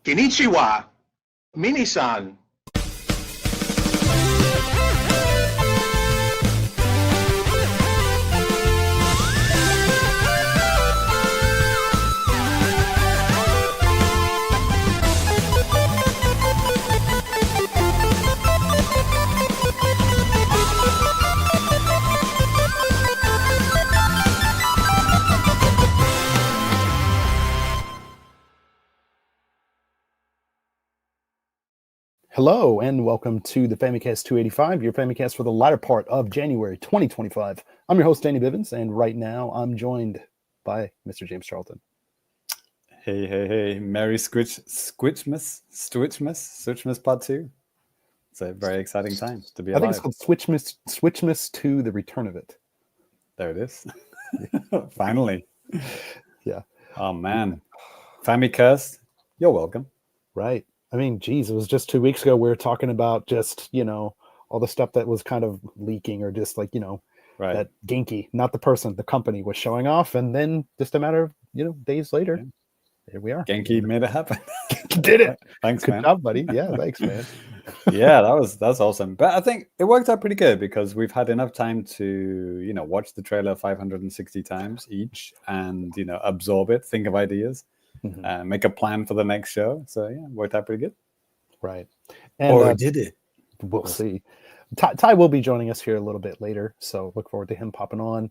Konnichiwa, Minisan. Hello and welcome to the Famicast 285, your Famicast for the latter part of January 2025. I'm your host, Danny Bivens, and right now I'm joined by Mr. James Charlton. Hey. Merry Switchmas Part 2. It's a very exciting time to be alive. I think it's called Switchmas 2, The Return of It. There it is. Finally. Yeah. Oh, man. Famicast, you're welcome. Right. I mean, geez, it was just 2 weeks ago we were talking about just, all the stuff that was kind of leaking or just like, right. That Genki, not the person, the company was showing off. And then just a matter of, days later, Here we are. Genki made it happen. Did it. Thanks, Good man. job, buddy. Yeah, thanks, man. Yeah, that's awesome. But I think it worked out pretty good because we've had enough time to, watch the trailer 560 times each and, absorb it, think of ideas. Make a plan for the next show. So yeah, worked out pretty good. Right. And did it? We'll see. Ty will be joining us here a little bit later, so look forward to him popping on.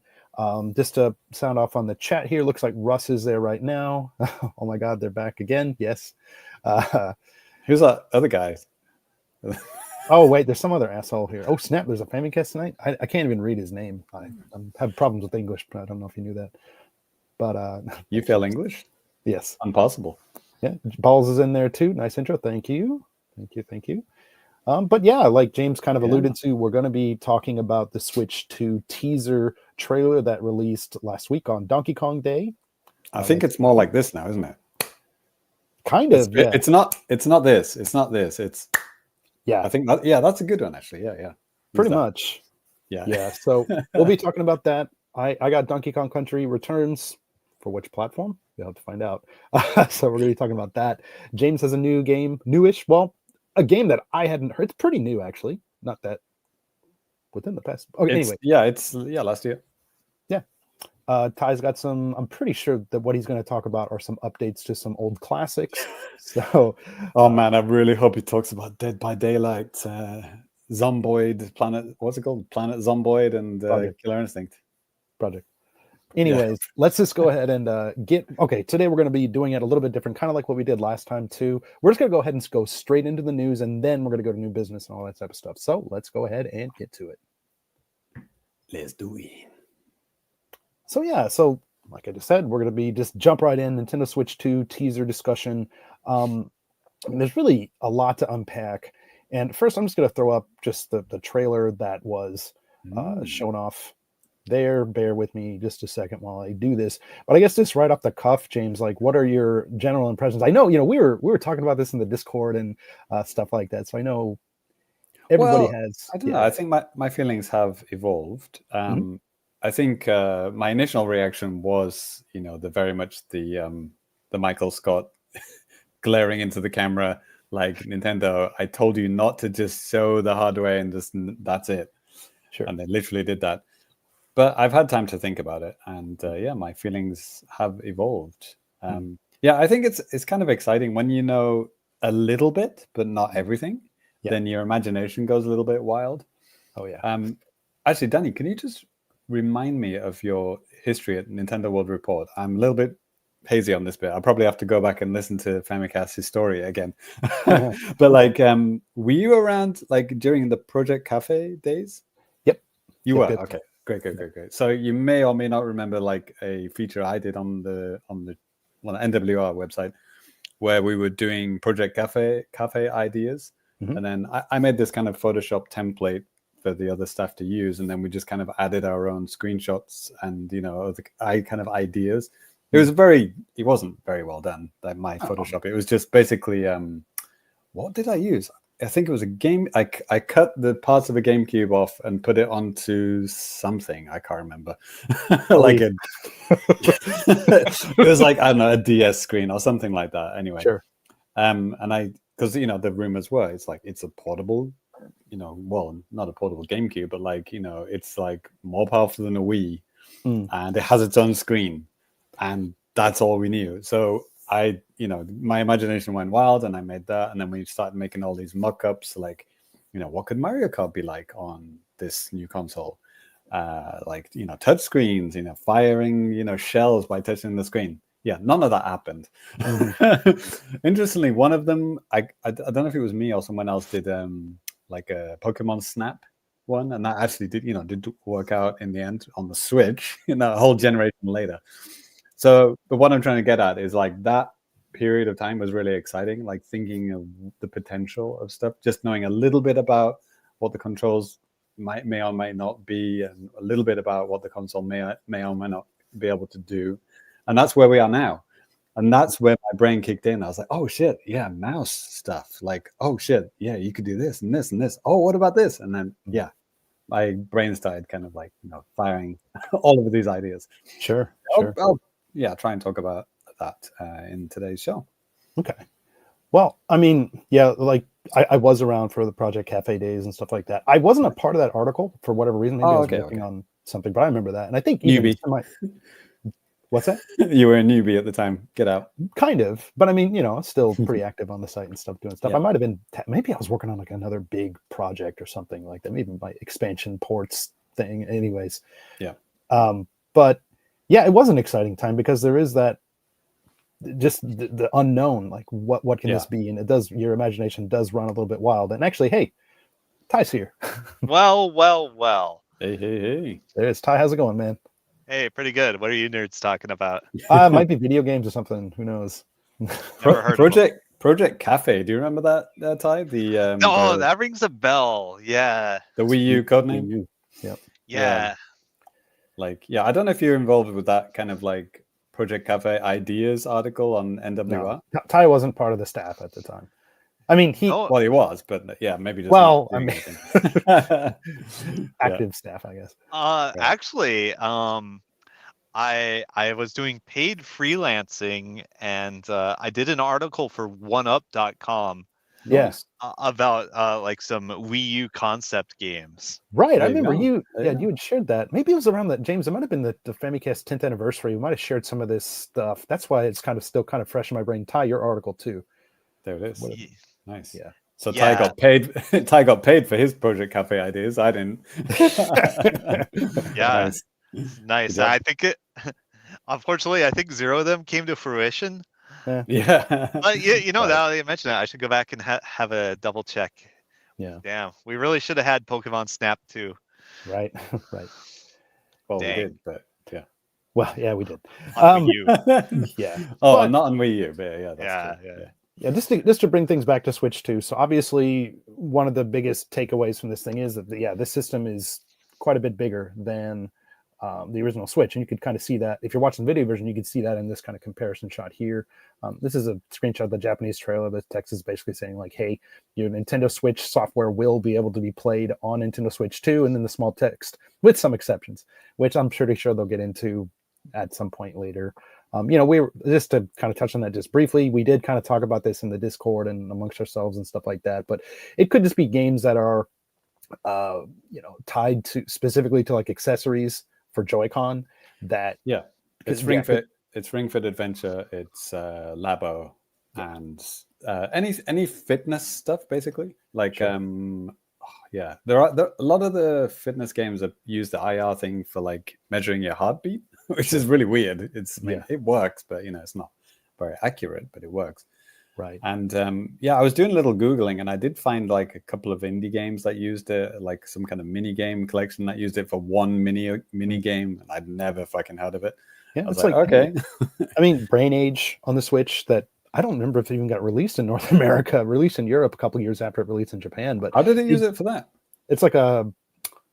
Just to sound off on the chat here, looks like Russ is there right now. Oh my God, they're back again. Yes. Who's that other guy? Oh wait, there's some other asshole here. Oh snap, there's a Famicast tonight. I can't even read his name. I have problems with English, but I don't know if you knew that. But you fail English? Yes. Impossible. Yeah, Balls is in there too. Nice intro. Thank you. But yeah, like James kind of alluded to, we're going to be talking about the Switch 2 teaser trailer that released last week on Donkey Kong Day. I think it's more like this now, isn't it? Kind of. Yeah. It's not this. It's yeah. I think that's a good one actually. Yeah. Pretty much. Yeah. So we'll be talking about that. I got Donkey Kong Country Returns. For which platform? You'll have to find out. So we're going to be talking about that. James has a new game, newish. Well, a game that I hadn't heard. It's pretty new, actually. Not that within the past. Okay, anyway. It's last year. Yeah. Ty's got some. I'm pretty sure that what he's going to talk about are some updates to some old classics. So, oh man, I really hope he talks about Dead by Daylight, Zomboid, Planet. What's it called? Planet Zomboid and Killer Instinct Project. Anyways, let's just go ahead and today we're going to be doing it a little bit different, kind of like what we did last time too. We're just going to go ahead and go straight into the news, and then we're going to go to new business and all that type of stuff. So let's go ahead and get to it. Let's do it. So like I just said, we're going to be just jump right in, Nintendo Switch 2 teaser discussion. There's really a lot to unpack. And first, I'm just going to throw up just the trailer that was shown off there. Bear with me just a second while I do this. But I guess just right off the cuff, James, like, what are your general impressions? I know, we were talking about this in the Discord and stuff like that. So I know everybody has. I don't know. I think my feelings have evolved. I think my initial reaction was, the very much the Michael Scott glaring into the camera, like, Nintendo, I told you not to just show the hardware and just that's it. Sure. And they literally did that. But I've had time to think about it, and my feelings have evolved. I think it's kind of exciting when you know a little bit, but not everything. Yeah. Then your imagination goes a little bit wild. Oh yeah. Actually, Danny, can you just remind me of your history at Nintendo World Report? I'm a little bit hazy on this bit. I'll probably have to go back and listen to Famicast Historia again. But like, were you around like during the Project Cafe days? Yep. You were? Okay. Great. So you may or may not remember like a feature I did on the NWR website where we were doing Project Cafe ideas. And then I made this kind of Photoshop template for the other staff to use. And then we just kind of added our own screenshots and, kind of ideas. It wasn't very well done, like my Photoshop. It was just basically, what did I use? I think it was a game. I cut the parts of a GameCube off and put it onto something. I can't remember. It was like, I don't know, a DS screen or something like that. Anyway. Sure. And because the rumors were it's like it's a portable, well, not a portable GameCube, but like it's like more powerful than a Wii, and it has its own screen, and that's all we knew. So my imagination went wild, and I made that, and then we started making all these mock-ups, like what could Mario Kart be like on this new console, like touch screens, firing shells by touching the screen. Yeah, none of that happened. Interestingly, one of them, I don't know if it was me or someone else, did like a Pokemon Snap one, and that actually did work out in the end on the Switch, a whole generation later. So, but what I'm trying to get at is like that period of time was really exciting, like thinking of the potential of stuff, just knowing a little bit about what the controls may or may not be, and a little bit about what the console may or may not be able to do. And that's where we are now. And that's where my brain kicked in. I was like, oh shit, yeah, mouse stuff. Like, oh shit, yeah, you could do this and this and this. Oh, what about this? And then, yeah, my brain started kind of like, firing all of these ideas. Sure. I'll try and talk about that in today's show. Okay. Well, I mean, yeah, like I was around for the Project Cafe days and stuff like that. I wasn't a part of that article for whatever reason. Maybe I was working on something, but I remember that. And I think even what's that? You were a newbie at the time. Get out. Kind of, but I mean, still pretty active on the site and stuff, doing stuff. Yeah. I might have been, maybe I was working on like another big project or something like that. Maybe my expansion ports thing. Anyways. Yeah. But yeah, it was an exciting time because there is that just the unknown, like what can this be? And it does, your imagination does run a little bit wild. And actually, hey, Ty's here. Well. Hey. There's Ty. How's it going, man? Hey, pretty good. What are you nerds talking about? Might be video games or something. Who knows? Never heard Project Cafe. Do you remember that Ty? That rings a bell. Yeah. The Wii U codename. Yep. Yeah. Like, I don't know if you're involved with that kind of like Project Cafe ideas article on NWR. No, Ty wasn't part of the staff at the time. I mean, he was, but yeah, maybe just active staff, I guess. Actually, I was doing paid freelancing, and I did an article for oneup.com. Yes. About like some Wii U concept games. Right. I remember you had shared that. Maybe it was around that, James. It might have been the Famicast 10th anniversary. We might have shared some of this stuff. That's why it's still kind of fresh in my brain. Ty, your article too. There it is. Nice. Yeah. So Ty got paid. Ty got paid for his Project Cafe ideas. I didn't. Yeah. Nice. I think unfortunately, I think 0 of them came to fruition. Yeah. But now that you mention it, I should go back and have a double check. Yeah. Damn. We really should have had Pokemon Snap too. Right. Well, we did, but yeah. Well, yeah, we did. On Wii U. Yeah. Oh, not on Wii U, but yeah. That's true. Yeah, just to bring things back to Switch 2. So obviously, one of the biggest takeaways from this thing is that this system is quite a bit bigger than the original Switch, and you could kind of see that if you're watching the video version. You can see that in this kind of comparison shot here. This is a screenshot of the Japanese trailer. The text is basically saying like, "Hey, your Nintendo Switch software will be able to be played on Nintendo Switch 2," and then the small text with some exceptions, which I'm pretty sure they'll get into at some point later. We were just to kind of touch on that just briefly. We did kind of talk about this in the Discord and amongst ourselves and stuff like that. But it could just be games that are, tied to specifically to like accessories for Joy-Con. That it's Ring Fit. It's Ring Fit Adventure. It's Labo, and any fitness stuff basically. Like there are a lot of the fitness games that use the IR thing for like measuring your heartbeat. Which is really weird. It works, but it's not very accurate, but it works. Right. And I was doing a little Googling, and I did find like a couple of indie games that used it, like some kind of mini game collection that used it for one mini game, and I'd never fucking heard of it. Yeah, it's like okay. I mean, Brain Age on the Switch, that I don't remember if it even got released in North America, released in Europe a couple of years after it released in Japan. But how did it use it for that? It's like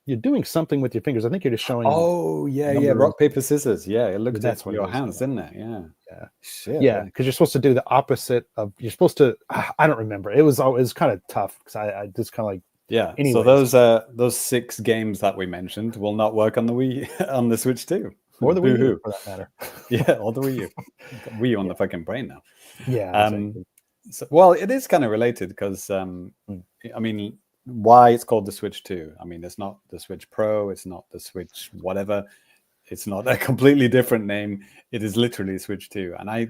you're doing something with your fingers. I think you're just showing. Oh yeah. Rock, paper, scissors. Yeah, it looked at your hands, didn't it? Yeah. Shit. Yeah, because you're supposed to do the opposite of. You're supposed to. I don't remember. It was kind of tough because I just kind of like. Yeah. Anyways. So those 6 games that we mentioned will not work on the Wii on the Switch too, or the Wii U for that matter. Yeah, or the Wii U. Wii U on the fucking brain now. Yeah. Exactly. So, well, it is kind of related because I mean, why it's called the Switch 2? I mean, it's not the Switch Pro, it's not the Switch whatever, it's not a completely different name. It is literally Switch 2, and I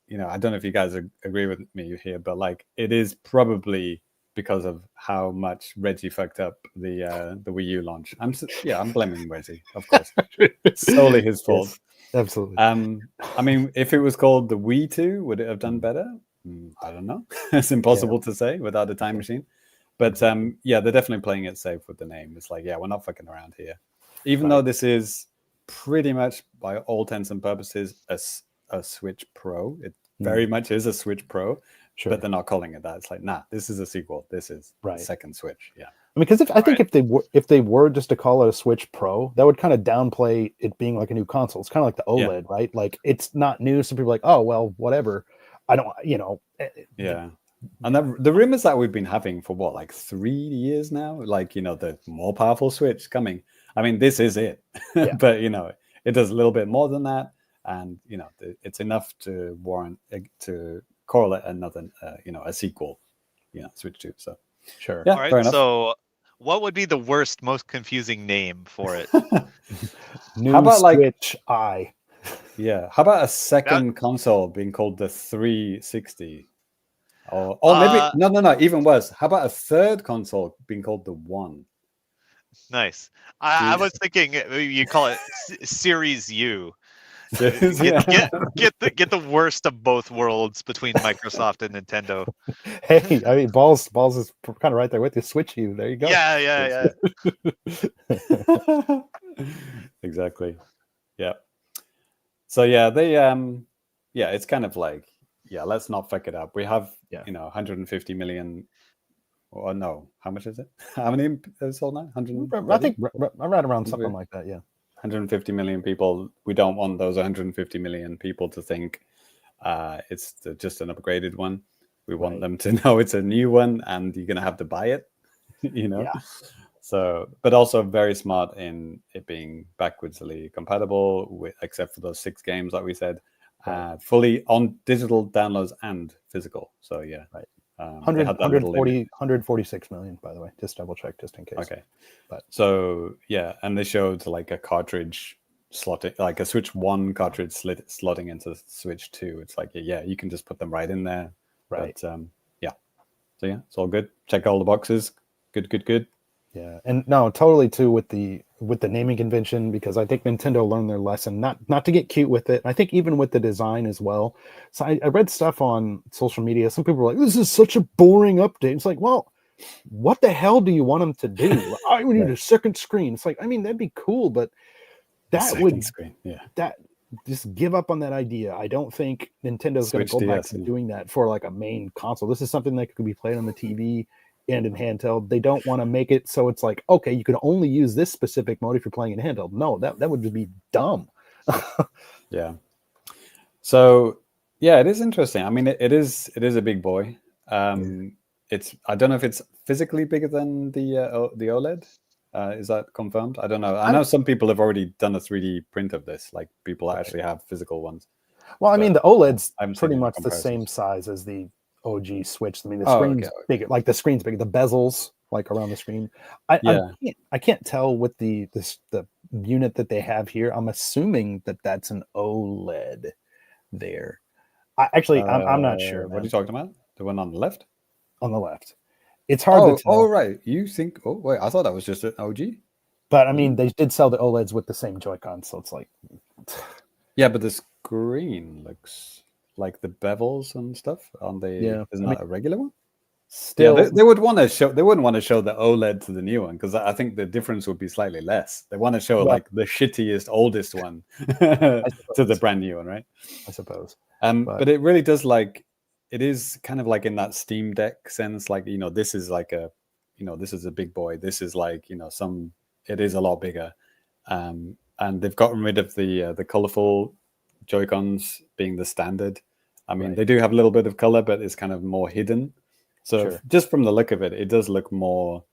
don't know if you guys agree with me here, but like it is probably because of how much Reggie fucked up the Wii U launch. I'm blaming Reggie, of course. Solely his fault. Yes, absolutely. I mean, if it was called the Wii 2, would it have done better? I don't know. It's impossible to say without a time machine. But they're definitely playing it safe with the name. It's like, we're not fucking around here. Even though this is pretty much, by all intents and purposes, a Switch Pro. It very much is a Switch Pro, but they're not calling it that. It's like, nah, this is a sequel. This is the second Switch. Yeah. I mean, because I think if they were just to call it a Switch Pro, that would kind of downplay it being like a new console. It's kind of like the OLED, right? Like it's not new. Some people are like, oh well, whatever. I don't, Yeah. And the rumors that we've been having for what, like 3 years now, like, the more powerful Switch coming. I mean, this is it, but it does a little bit more than that, and it's enough to warrant to correlate another, a sequel, Switch 2. So sure. Yeah. All right. So, what would be the worst, most confusing name for it? New How about Switch I? Yeah. How about a second console being called the 360? Or maybe no, even worse. How about a third console being called the One? Nice. I was thinking you call it Series U. Get the worst of both worlds between Microsoft and Nintendo. Hey, I mean, balls is kind of right there with you. Switch U. There you go. Yeah. Exactly. Yeah. So they it's kind of like, let's not fuck it up. We have 150 million. Or no, how much is it? How many is sold now? 100. I think I'm right around something like that. Yeah. 150 million people. We don't want those 150 million people to think it's just an upgraded one. We want them to know it's a new one, and you're gonna have to buy it. Yeah. So, but also very smart in it being backwardsly compatible, except for those 6 games that we said, fully on digital downloads and physical. So 146 million, by the way. Just double check, just in case. Okay. But so and they showed like a cartridge slotting, like a Switch 1 cartridge slotting into Switch 2. It's like, you can just put them right in there. Right. But, so it's all good. Check all the boxes. Good. Yeah, and no, totally too with the naming convention, because I think Nintendo learned their lesson not to get cute with it. I think even with the design as well. So I read stuff on social media. Some people were like, "This is such a boring update." It's like, well, what the hell do you want them to do? I need a second screen. It's like, I mean, that'd be cool, but that would screen. That just give up on that idea. I don't think Nintendo's going to go back to doing that for like a main console. This is something that could be played on the TV and in handheld. They don't want to make it so it's like, okay, you can only use this specific mode if you're playing in handheld. No, that would just be dumb. Yeah. So it is interesting. I mean, it is a big boy. It's, I don't know if it's physically bigger than the OLED. Is that confirmed? I don't know. I know some people have already done a 3D print of this. Like people actually have physical ones. Well, I mean, the OLED's pretty much the same size as the OG Switch. I mean, the screen's bigger. Like the screen's bigger. The bezels, like around the screen. I can't tell with the unit that they have here. I'm assuming that that's an OLED there. I'm not sure. What are you talking about? The one on the left? On the left. It's hard to tell. Oh, right. You think? Oh, wait. I thought that was just an OG. But I mean, they did sell the OLEDs with the same Joy-Con, so it's like. Yeah, but the screen looks like the bevels and stuff on the. Isn't that a regular one? Still, they would want to show. They wouldn't want to show the OLED to the new one, because I think the difference would be slightly less. They want to show like the shittiest, oldest one to the brand new one, right? I suppose. But it really does like. It is kind of like in that Steam Deck sense, like, this is like a, this is a big boy. This is like, it is a lot bigger. And they've gotten rid of the colorful Joy-Cons being the standard. I mean, they do have a little bit of color, but it's kind of more hidden. So just from the look of it, it does look more,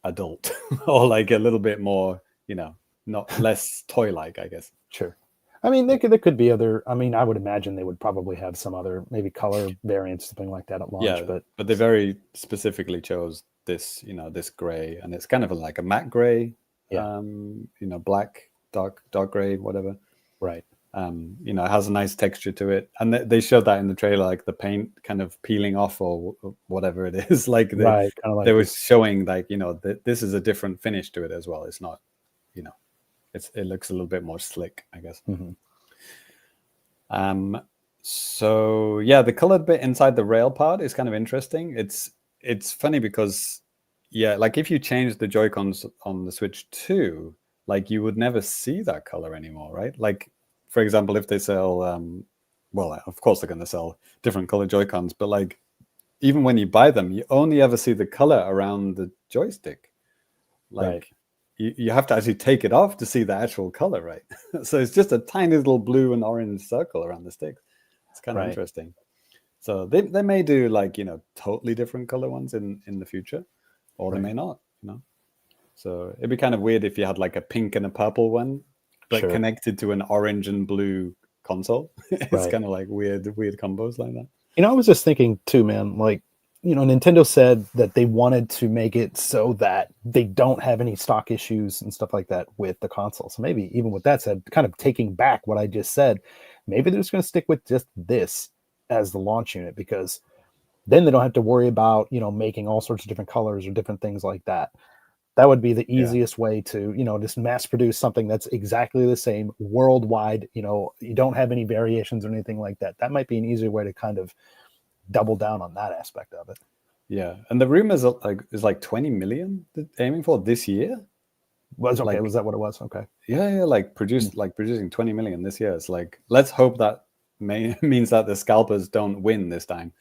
adult or like a little bit more, not less toy-like, I guess. Sure. I mean, there could be other. I mean, I would imagine they would probably have some other maybe color variants, something like that at launch. Yeah, but they very specifically chose this, this gray, and it's kind of like a matte gray, Yeah. Black, dark gray, whatever. Right. It has a nice texture to it, and they showed that in the trailer, like the paint kind of peeling off or whatever it is. Like right, kind of like they were showing, like this is a different finish to it as well. It's not, it looks a little bit more slick, I guess. Mm-hmm. So yeah, the colored bit inside the rail part is kind of interesting. It's funny because like if you change the Joy-Cons on the Switch 2, like you would never see that color anymore, right? Like for example, if they sell well, of course they're going to sell different color Joy-Cons, but like even when you buy them, you only ever see the color around the joystick. Like right. You have to actually take it off to see the actual color, right? So it's just a tiny little blue and orange circle around the stick. It's kind of interesting. So they may do like, totally different color ones in the future, or they may not, So it'd be kind of weird if you had like a pink and a purple one, but connected to an orange and blue console. It's kind of like weird combos like that. I was just thinking too, man, like, Nintendo said that they wanted to make it so that they don't have any stock issues and stuff like that with the console. So maybe even with that said, kind of taking back what I just said, maybe they're just going to stick with just this as the launch unit, because then they don't have to worry about, making all sorts of different colors or different things like that. That would be the easiest way to, just mass produce something that's exactly the same worldwide. You don't have any variations or anything like that. That might be an easier way to kind of double down on that aspect of it. Yeah, and the rumors is like 20 million aiming for this year. Was that what it was? Okay. Yeah, like producing 20 million this year. It's like, let's hope that means that the scalpers don't win this time.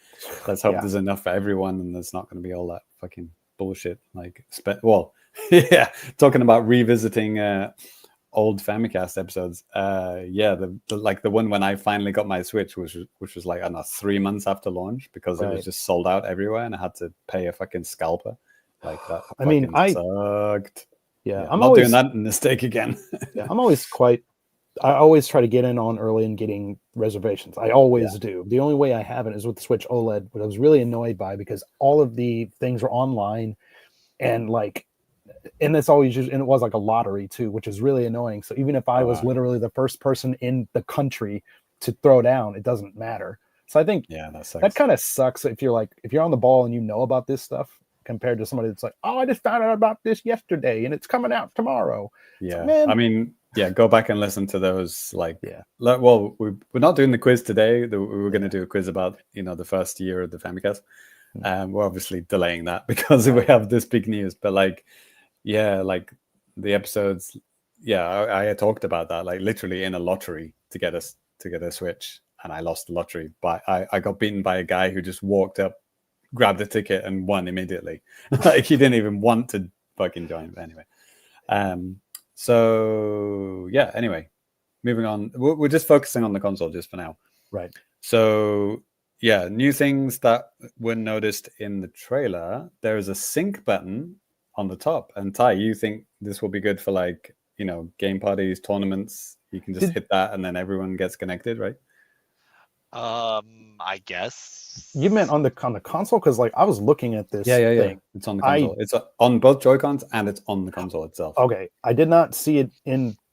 Let's hope there's enough for everyone, and there's not going to be all that fucking bullshit. Like, yeah, talking about revisiting old Famicast episodes. The one when I finally got my Switch, which was like, I don't know, 3 months after launch, because it was just sold out everywhere, and I had to pay a fucking scalper. Like that. I mean, sucked. Yeah, I'm not doing that mistake again. Yeah, I always try to get in on early and getting reservations. I always do. The only way I haven't is with the Switch OLED, which I was really annoyed by, because all of the things were online, and it's always and it was like a lottery too, which is really annoying. So even if I was literally the first person in the country to throw down, it doesn't matter. So I think that kind of sucks if you're on the ball and you know about this stuff, compared to somebody that's like, oh, I just found out about this yesterday and it's coming out tomorrow. Yeah, so, I mean, go back and listen to those. Well, we're not doing the quiz today. We were going to do a quiz about the first year of the Famicast. We're obviously delaying that because we have this big news. But the episodes, I talked about that, like literally in a lottery to get a Switch, and I lost the lottery. But I got beaten by a guy who just walked up, grabbed the ticket, and won immediately. Like he didn't even want to fucking join. But anyway, anyway, moving on. We're just focusing on the console just for now. Right. So new things that were noticed in the trailer. There is a sync button on the top. And Ty, you think this will be good for game parties, tournaments? You can just hit that and then everyone gets connected, right? I guess. You meant on the console? Because I was looking at this thing. It's on the console. It's on both Joy-Cons and it's on the console itself. Okay. I did not see it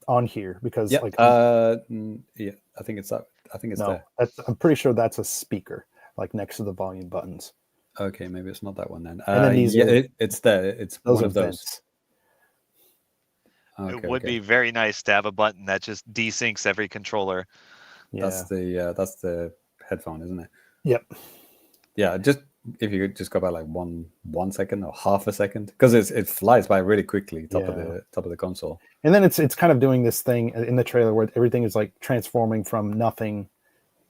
on here because I think it's that. I think it's there. I'm pretty sure that's a speaker, next to the volume buttons. Okay, maybe it's not that one then. And then these it's there. It's one of those. Okay, it would be very nice to have a button that just desyncs every controller. Yeah. That's the headphone, isn't it? Yep. Yeah, just if you could just go by 1 second or half a second, because it flies by really quickly top of the console. And then it's kind of doing this thing in the trailer where everything is transforming from nothing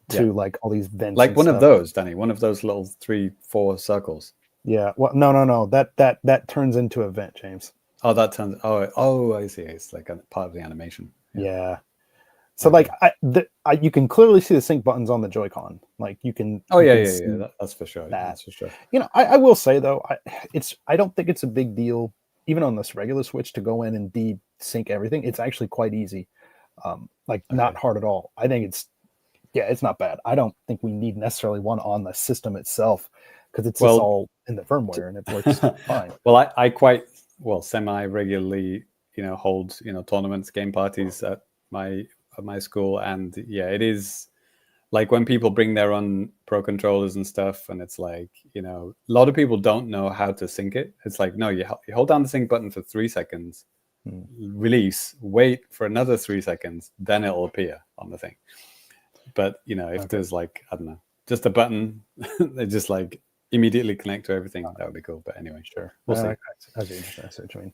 to all these vents. Like one of those, Danny, one of those little 3-4 circles. Yeah. Well, no. That turns into a vent, James. Oh, that turns. Oh, I see. It's like a part of the animation. Yeah. So you can clearly see the sync buttons on the Joy-Con. You can. Oh yeah. That's for sure. That's for sure. I will say though, I don't think it's a big deal, even on this regular Switch, to go in and desync everything. It's actually quite easy. Like not hard at all. I think it's not bad. I don't think we need necessarily one on the system itself because it's just all in the firmware and it works fine. Well, I quite semi regularly, hold tournaments, game parties at my school, and yeah, it is like when people bring their own pro controllers and stuff, and it's like a lot of people don't know how to sync it. It's like no, you hold down the sync button for 3 seconds, release, wait for another 3 seconds, then it'll appear on the thing. But if there's like I don't know, just a button, they just like immediately connect to everything. That would be cool. But anyway, sure, we'll see. That's interesting. That's what you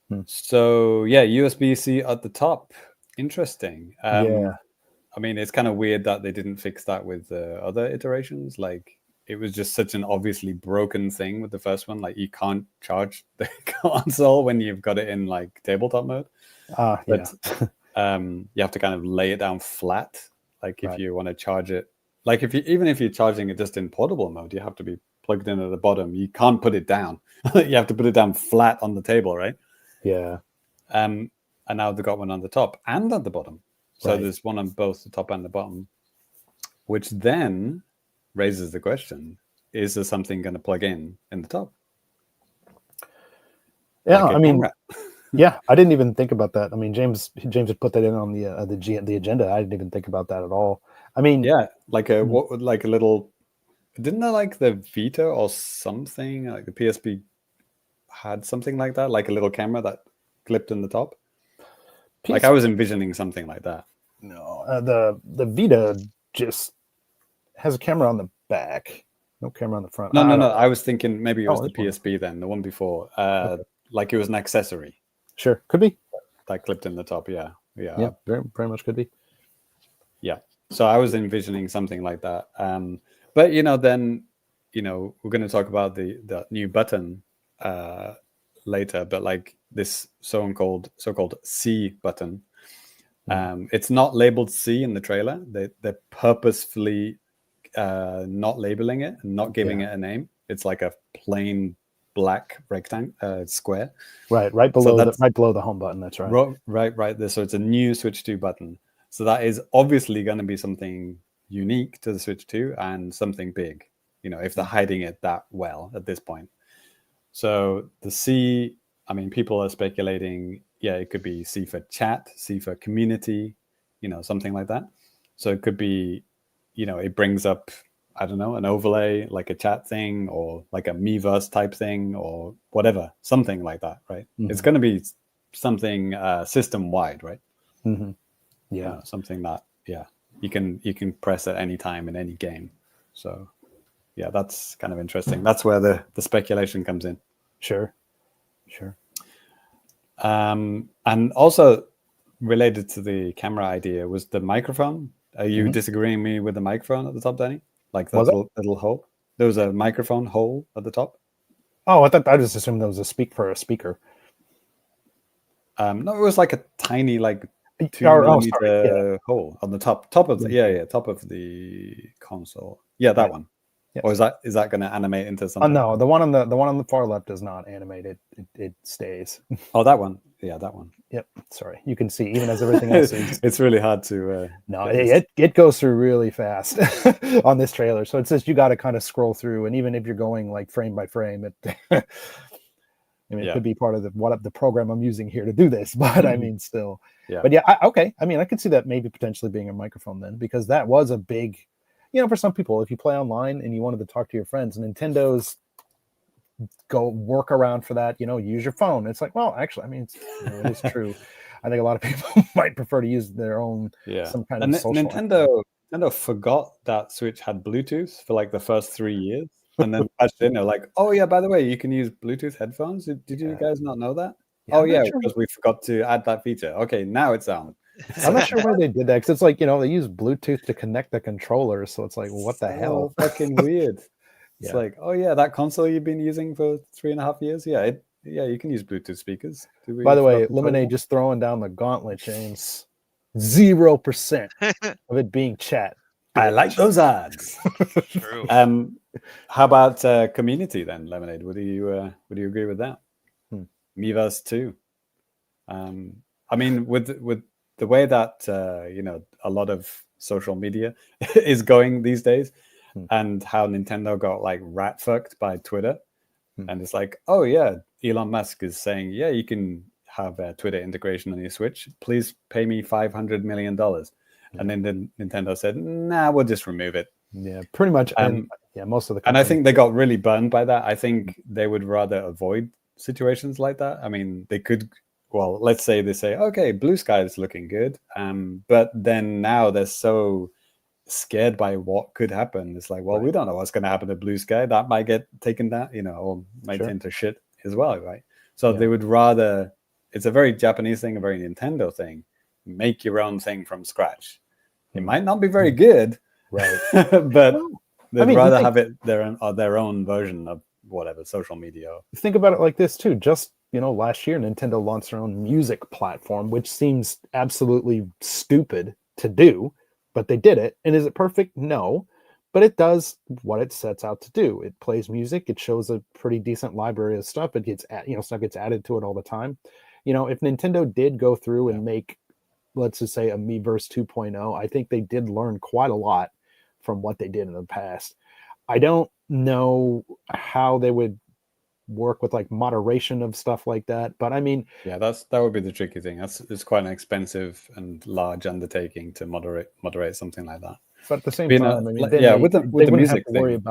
mean. So yeah, USB-C at the top. Interesting. Yeah. I mean, it's kind of weird that they didn't fix that with other iterations. Like, it was just such an obviously broken thing with the first one. Like, you can't charge the console when you've got it in like tabletop mode. But you have to kind of lay it down flat. Like, if you want to charge it, like even if you're charging it just in portable mode, you have to be plugged in at the bottom. You can't put it down. You have to put it down flat on the table, right? Yeah. And now they've got one on the top and at the bottom. So there's one on both the top and the bottom, which then raises the question, is there something going to plug in the top? Yeah, like I mean, yeah, I didn't even think about that. I mean, James had put that in on the agenda. I didn't even think about that at all. I mean, yeah, like a little, didn't they like the Vita or something, like the PSP had something like that, like a little camera that clipped in the top? Like I was envisioning something like that. No, the Vita just has a camera on the back, no camera on the front. No. I was thinking maybe it was the PSP then, the one before. Like it was an accessory. Sure, could be. That clipped in the top, yeah. Yeah, very much could be. Yeah. So I was envisioning something like that. But then we're going to talk about the new button later, but like this so-called C button, it's not labeled C in the trailer. They're purposefully not labeling it and not giving it a name. It's like a plain black rectangle square, right below the home button. That's right. Right there. So it's a new Switch 2 button. So that is obviously going to be something unique to the Switch 2 and something big, if they're hiding it that well at this point. So the C, I mean, people are speculating, it could be C for chat, C for community, something like that. So it could be, it brings up, I don't know, an overlay, like a chat thing or like a Miiverse type thing or whatever, something like that, right? Mm-hmm. It's going to be something system-wide, right? Mm-hmm. Yeah. Something that, you can press at any time in any game. So, yeah, that's kind of interesting. That's where the speculation comes in. Sure. And also related to the camera idea was the microphone. Are you disagreeing with me with the microphone at the top, Danny? Like the little hole? There was a microphone hole at the top. Oh, I just assumed that was a speaker. No, it was like a tiny, like 2mm hole on the top of the top of the console. Yeah, that one. Yes. Or is that going to animate into something? No, the one on the far left does not animate. It stays. Oh, that one. Yeah, that one. Yep. Sorry, you can see even as everything else is. It's really hard to. No, it goes through really fast on this trailer. So it says you got to kind of scroll through, and even if you're going like frame by frame, it. It could be part of the program I'm using here to do this, but I mean, still. Yeah. But okay. I mean, I could see that maybe potentially being a microphone then, because that was a big. For some people, if you play online and you wanted to talk to your friends, Nintendo's go work around for that, use your phone. It's like, well, actually, I mean, it is true. I think a lot of people might prefer to use their own some kind of social. Nintendo forgot that Switch had Bluetooth for like the first 3 years, and then patched in. They're like, oh yeah, by the way, you can use Bluetooth headphones. Did you guys not know that? Because we forgot to add that feature. Okay, now it's on. I'm not sure why they did that, because it's like, they use Bluetooth to connect the controllers, so it's like, what the hell? Fucking weird. It's like, oh yeah, that console you've been using for 3.5 years, you can use Bluetooth speakers. By the way, Lemonade just throwing down the gauntlet, James. 0% of it being chat. I like those odds. True. How about community then, Lemonade? Would you agree with that? Miiverse 2. I mean, with the way that a lot of social media is going these days, and how Nintendo got like rat fucked by Twitter, and it's like, oh yeah, Elon Musk is saying, yeah, you can have a Twitter integration on your Switch. Please pay me $500 million. And then Nintendo said, nah, we'll just remove it. Yeah, pretty much. And most of the and I think they got really burned by that. I think they would rather avoid situations like that. I mean, they could. Well, let's say they say, okay, Bluesky is looking good, but then now they're so scared by what could happen. It's like, well, we don't know what's going to happen to Bluesky. That might get taken down, or made into shit as well, right? So they would rather. It's a very Japanese thing, a very Nintendo thing. Make your own thing from scratch. It might not be very good, right? But they'd rather have it their own version of whatever social media. Think about it like this too. Just last year, Nintendo launched their own music platform, which seems absolutely stupid to do, but they did it. And is it perfect? No, but it does what it sets out to do. It plays music. It shows a pretty decent library of stuff. It gets stuff gets added to it all the time. If Nintendo did go through and make, let's just say, a Miiverse 2.0, I think they did learn quite a lot from what they did in the past. I don't know how they would work with like moderation of stuff like that, but I mean, that would be the tricky thing. It's quite an expensive and large undertaking to moderate something like that. But at the same time, with the music thing,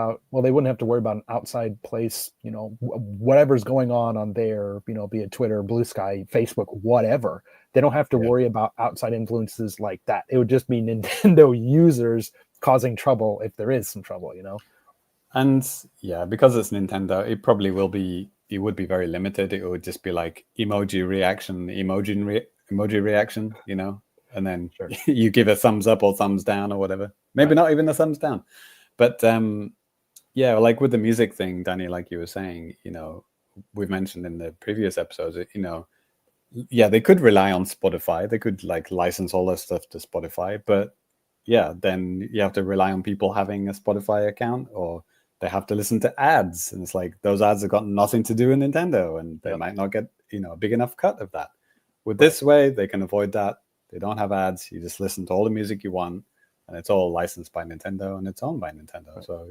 they wouldn't have to worry about an outside place, whatever's going on there, be it Twitter, Bluesky, Facebook, whatever. They don't have to worry about outside influences like that. It would just be Nintendo users causing trouble if there is some trouble, And because it's Nintendo, it probably will be. It would be very limited. It would just be like emoji reaction, emoji reaction, and then you give a thumbs up or thumbs down or whatever. Maybe not even a thumbs down, but like with the music thing, Danny, like you were saying, we've mentioned in the previous episodes, they could rely on Spotify. They could like license all their stuff to Spotify, but then you have to rely on people having a Spotify account, or they have to listen to ads, and it's like those ads have got nothing to do with Nintendo, and they might not get a big enough cut of that. With this way, they can avoid that. They don't have ads. You just listen to all the music you want, and it's all licensed by Nintendo and it's owned by Nintendo. So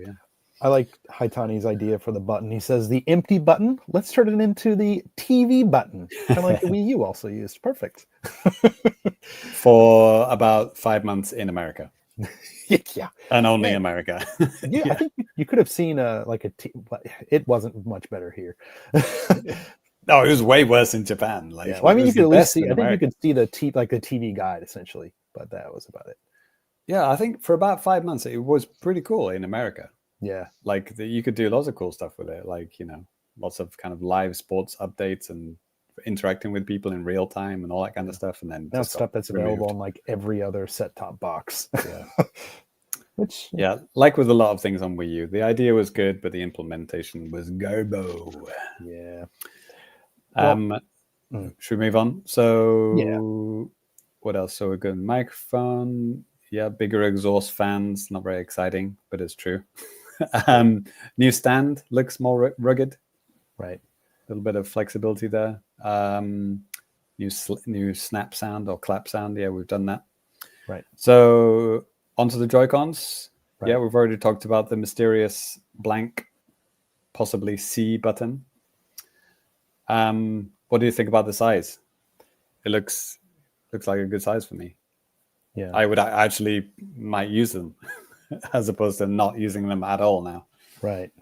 I like Haitani's idea for the button. He says the empty button, let's turn it into the TV button, kind of like the Wii U also used. Perfect. For about 5 months in America. Yeah, and only America. I think you could have seen it wasn't much better here. No, it was way worse in Japan. Like, you could at least see. I think you could see the TV guide essentially, but that was about it. Yeah, I think for about 5 months it was pretty cool in America. Yeah, like you could do lots of cool stuff with it, like lots of kind of live sports updates and interacting with people in real time and all that kind of stuff. And then that's stuff that's available on like every other set-top box. Which like with a lot of things on Wii U, the idea was good, but the implementation was garbo. Yeah. Should we move on? So what else? So we're good. Microphone, bigger exhaust fans, not very exciting, but it's true. New stand, looks more rugged, right? A little bit of flexibility there. New snap sound or clap sound. Yeah, we've done that. Right. So onto the Joy-Cons. Right. Yeah, we've already talked about the mysterious blank, possibly C button. What do you think about the size? It looks like a good size for me. Yeah, I would actually might use them as opposed to not using them at all now. Right.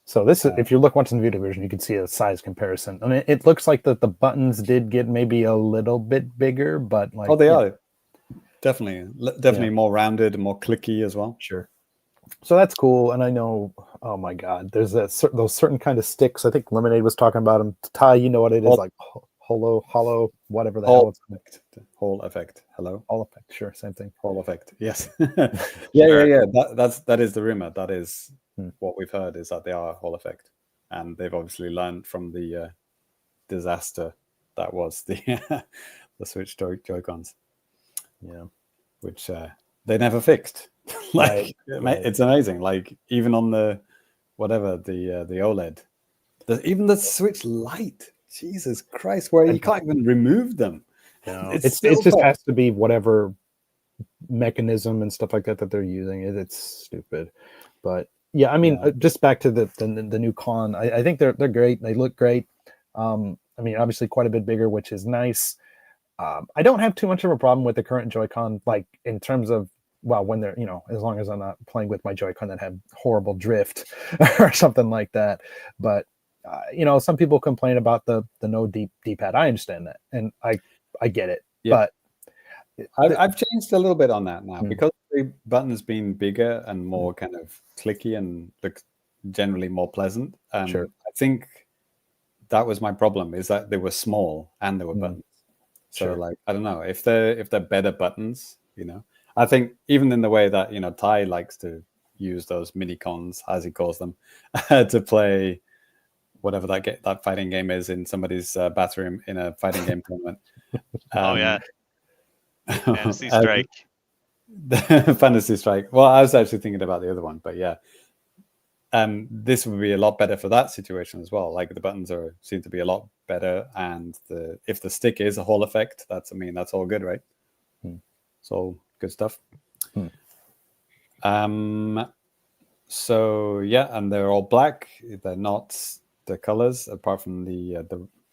So this is, if you're watching the video version, you can see a size comparison. I mean, it looks like that the buttons did get maybe a little bit bigger, but like they are definitely more rounded and more clicky as well. Sure. So that's cool. And I know, oh my God, there's those certain kind of sticks. I think Lemonade was talking about them. Ty, you know what it is, like hollow, whatever the hell it's called. Hall effect. Hello. Hall effect. Sure, same thing. Hall effect. Yes. yeah. That is the rumor. That is what we've heard, is that they are Hall effect, and they've obviously learned from the disaster that was the Switch Joy-Cons. Yeah, which they never fixed. Right. It's amazing. Like even on the OLED, even the Switch Lite. Jesus Christ, where you can't even remove them. You know, It's it still just tough. has to be whatever mechanism and stuff like that they're using. It's stupid, but yeah, I mean, Yeah. just back to the new con. I think they're great. They look great. I mean, obviously quite a bit bigger, which is nice. I don't have too much of a problem with the current Joy-Con, like in terms of, well, when they're, as long as I'm not playing with my Joy-Con that have horrible drift or something like that. But some people complain about the no D-pad. I understand that, and I get it. Yeah. But I've changed a little bit on that now Hmm. because the button's been bigger and more kind of clicky and look generally more pleasant. Sure. I think that was my problem, is that they were small and they were buttons. So Sure. like, I don't know if they're better buttons, I think even in the way that, Ty likes to use those mini cons, as he calls them, to play whatever that fighting game is in somebody's bathroom in a fighting game tournament. Oh yeah, Fantasy Strike. Fantasy Strike. Well, I was actually thinking about the other one, but yeah. This would be a lot better for that situation as well. Like the buttons seem to be a lot better, and if the stick is a Hall effect, that's all good, right? It's all good stuff. So yeah, and they're all black. They're not the colors, apart from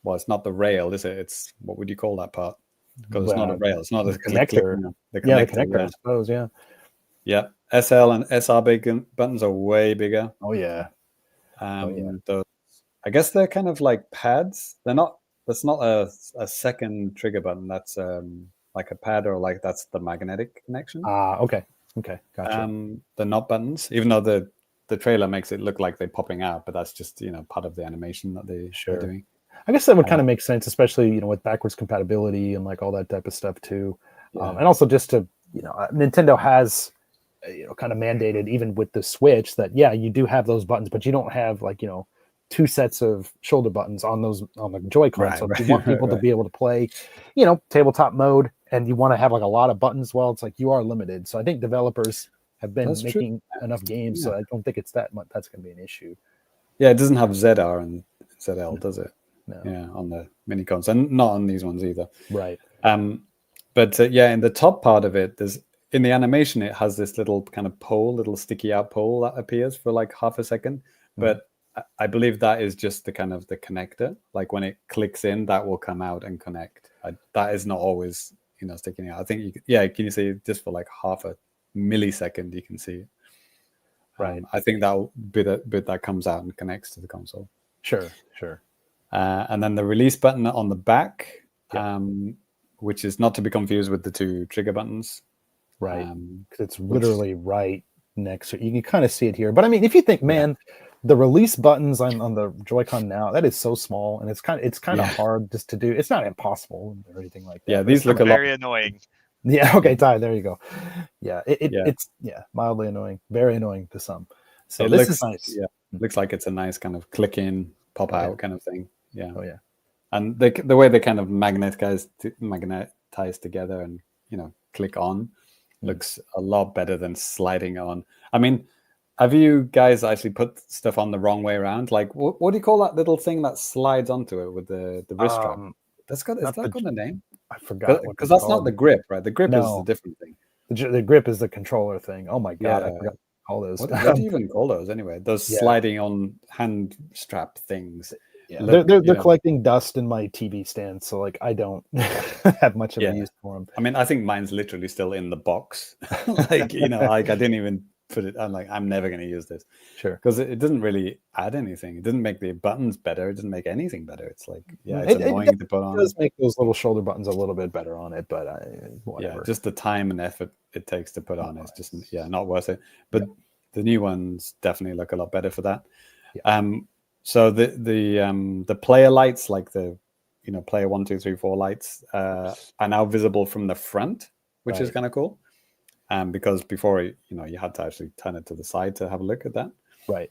well, it's not the rail, is it? It's, what would you call that part? Because it's not a rail. It's not a connector. The Yeah, connector, the connector, I suppose. Yeah. Yeah. SL and SR buttons are way bigger. Oh yeah. Those, I guess they're kind of like pads. They're not. That's not a second trigger button. That's like a pad, or like that's the magnetic connection. Okay, gotcha. They're not buttons, even though the trailer makes it look like they're popping out, but that's just part of the animation that they're doing. I guess that would kind of make sense, especially with backwards compatibility and like all that type of stuff too. Yeah. And also just to Nintendo has kind of mandated, even with the Switch, that you do have those buttons, but you don't have like two sets of shoulder buttons on the Joy-Con. Right, So if you want people to be able to play tabletop mode, and you want to have like a lot of buttons, well, it's like you are limited. So I think developers have been making enough games, so I don't think it's that's going to be an issue. Yeah, it doesn't have ZR and ZL, does it? No. Yeah, on the mini cons, and not on these ones either. Right. But in the top part of it, in the animation, it has this little kind of little sticky out pole that appears for like half a second. But I believe that is just the kind of the connector. Like when it clicks in, that will come out and connect. That is not always sticking out. I think can you see just for like half a millisecond you can see it. Right. I think that'll be the bit that comes out and connects to the console. Sure. And then the release button on the back, which is not to be confused with the two trigger buttons. Right. Because it's literally right next to it. You can kind of see it here. But I mean, if you think, man, the release buttons on the Joy-Con now, that is so small, and it's kind of hard just to do. It's not impossible or anything like that. Yeah, these look very annoying. Yeah. Okay, Ty. There you go. Yeah. It's mildly annoying, very annoying to some. So this is nice. Yeah, looks like it's a nice kind of click in, pop out kind of thing. Yeah. Oh yeah. And the way they kind of magnetize together and click on looks a lot better than sliding on. I mean, have you guys actually put stuff on the wrong way around? Like, what do you call that little thing that slides onto it with the wrist strap? Has that got a name? I forgot. Because that's not the grip, right? The grip is a different thing. The grip is the controller thing. Oh my god, I forgot all those. What do you even call those anyway? Those sliding on hand strap things. Yeah, they're collecting dust in my TV stand, so like I don't have much of a use for them. I mean, I think mine's literally still in the box. Like I didn't even put it. I'm like, I'm never going to use this. Sure, because it doesn't really add anything. It doesn't make the buttons better. It doesn't make anything better. It's like it's annoying to put on. It does make those little shoulder buttons a little bit better on it, but whatever. Yeah, just the time and effort it takes to put on is just not worth it. But the new ones definitely look a lot better for that. Yeah. So the player lights, like the player 1, 2, 3, 4 lights, are now visible from the front, which is kind of cool. Because before you had to actually turn it to the side to have a look at that. Right.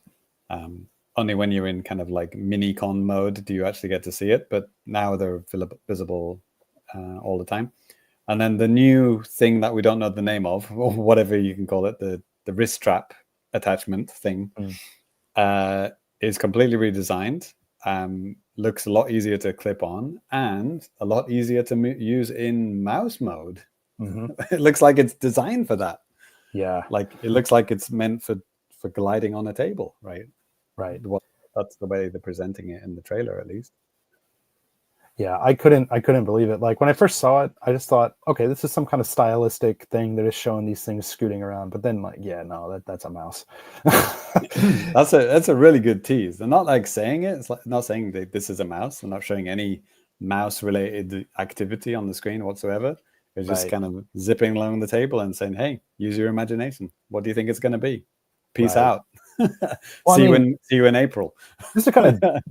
Only when you're in kind of like mini con mode do you actually get to see it. But now they're visible all the time. And then the new thing that we don't know the name of, or whatever you can call it, the wrist strap attachment thing. Is completely redesigned. looks a lot easier to clip on and a lot easier to use in mouse mode. Mm-hmm. It looks like it's designed for that. Yeah. Like it looks like it's meant for gliding on a table, right? Right. Well, that's the way they're presenting it in the trailer, at least. Yeah, I couldn't believe it. Like when I first saw it, I just thought, okay, this is some kind of stylistic thing. They're just showing these things scooting around. But then, like, yeah, no, that's a mouse. That's a really good tease. They're not like saying it. It's like not saying that this is a mouse. They're not showing any mouse related activity on the screen whatsoever. They're just kind of zipping along the table and saying, "Hey, use your imagination. What do you think it's going to be? Peace out. Well, see you in April." Just to kind of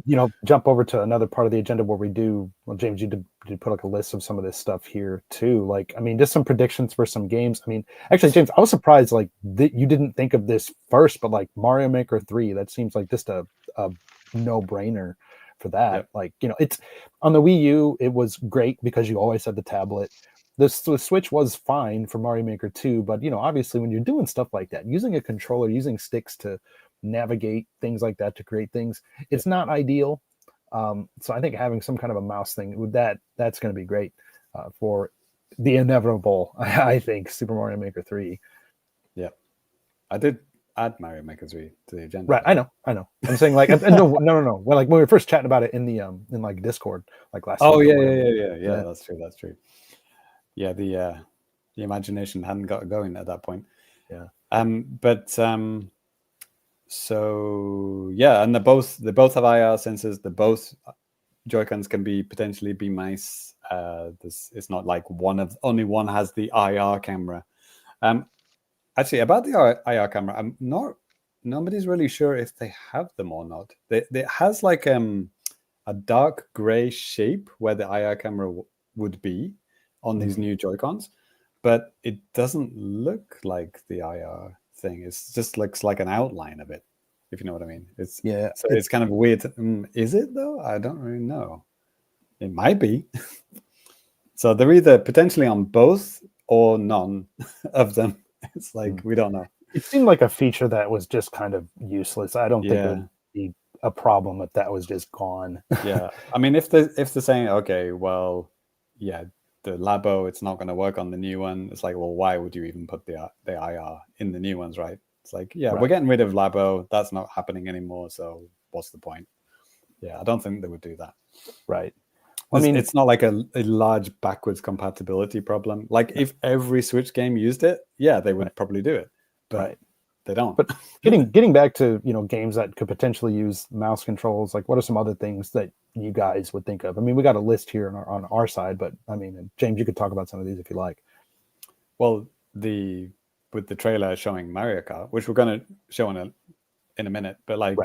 jump over to another part of the agenda where we do. Well, James, you did put like a list of some of this stuff here too. Like, I mean, just some predictions for some games. I mean, actually, James, I was surprised like you didn't think of this first, but like Mario Maker 3, that seems like just a no-brainer for that. Yep. Like, it's on the Wii U, it was great because you always had the tablet. The Switch was fine for Mario Maker 2, but obviously when you're doing stuff like that, using a controller, using sticks to navigate things like that to create things, it's not ideal. So I think having some kind of a mouse thing with that's going to be great for the inevitable. I think Super Mario Maker 3. Yeah, I did add Mario Maker 3 to the agenda. Right, I know. I'm saying like no. Well, like when we were first chatting about it in the in like Discord, like last. Oh week yeah. That's true. Yeah, the imagination hadn't got going at that point. Yeah. So yeah, and they both have IR sensors. The both Joy-Cons can potentially be mice. It's not like only one has the IR camera. Actually, about the IR camera, nobody's really sure if they have them or not. It has like a dark gray shape where the IR camera would be on these new Joy-Cons, but it doesn't look like the IR thing. It just looks like an outline of it, if you know what I mean. It's kind of weird. Is it though? I don't really know. It might be. So they're either potentially on both or none of them. It's like we don't know. It seemed like a feature that was just kind of useless. I don't think it would be a problem if that was just gone. Yeah, I mean, if they're saying, okay, well, yeah, the Labo, it's not going to work on the new one. It's like, well, why would you even put the IR in the new ones, right? It's like, yeah, we're getting rid of Labo. That's not happening anymore. So what's the point? Yeah, I don't think they would do that. Right. I mean, it's not like a large backwards compatibility problem. Like if every Switch game used it, yeah, they would probably do it. But they don't. But getting back to games that could potentially use mouse controls, like what are some other things that you guys would think of? I mean, we got a list here on our side, but I mean, James, you could talk about some of these if you like. Well, with the trailer showing Mario Kart, which we're going to show in a minute, but like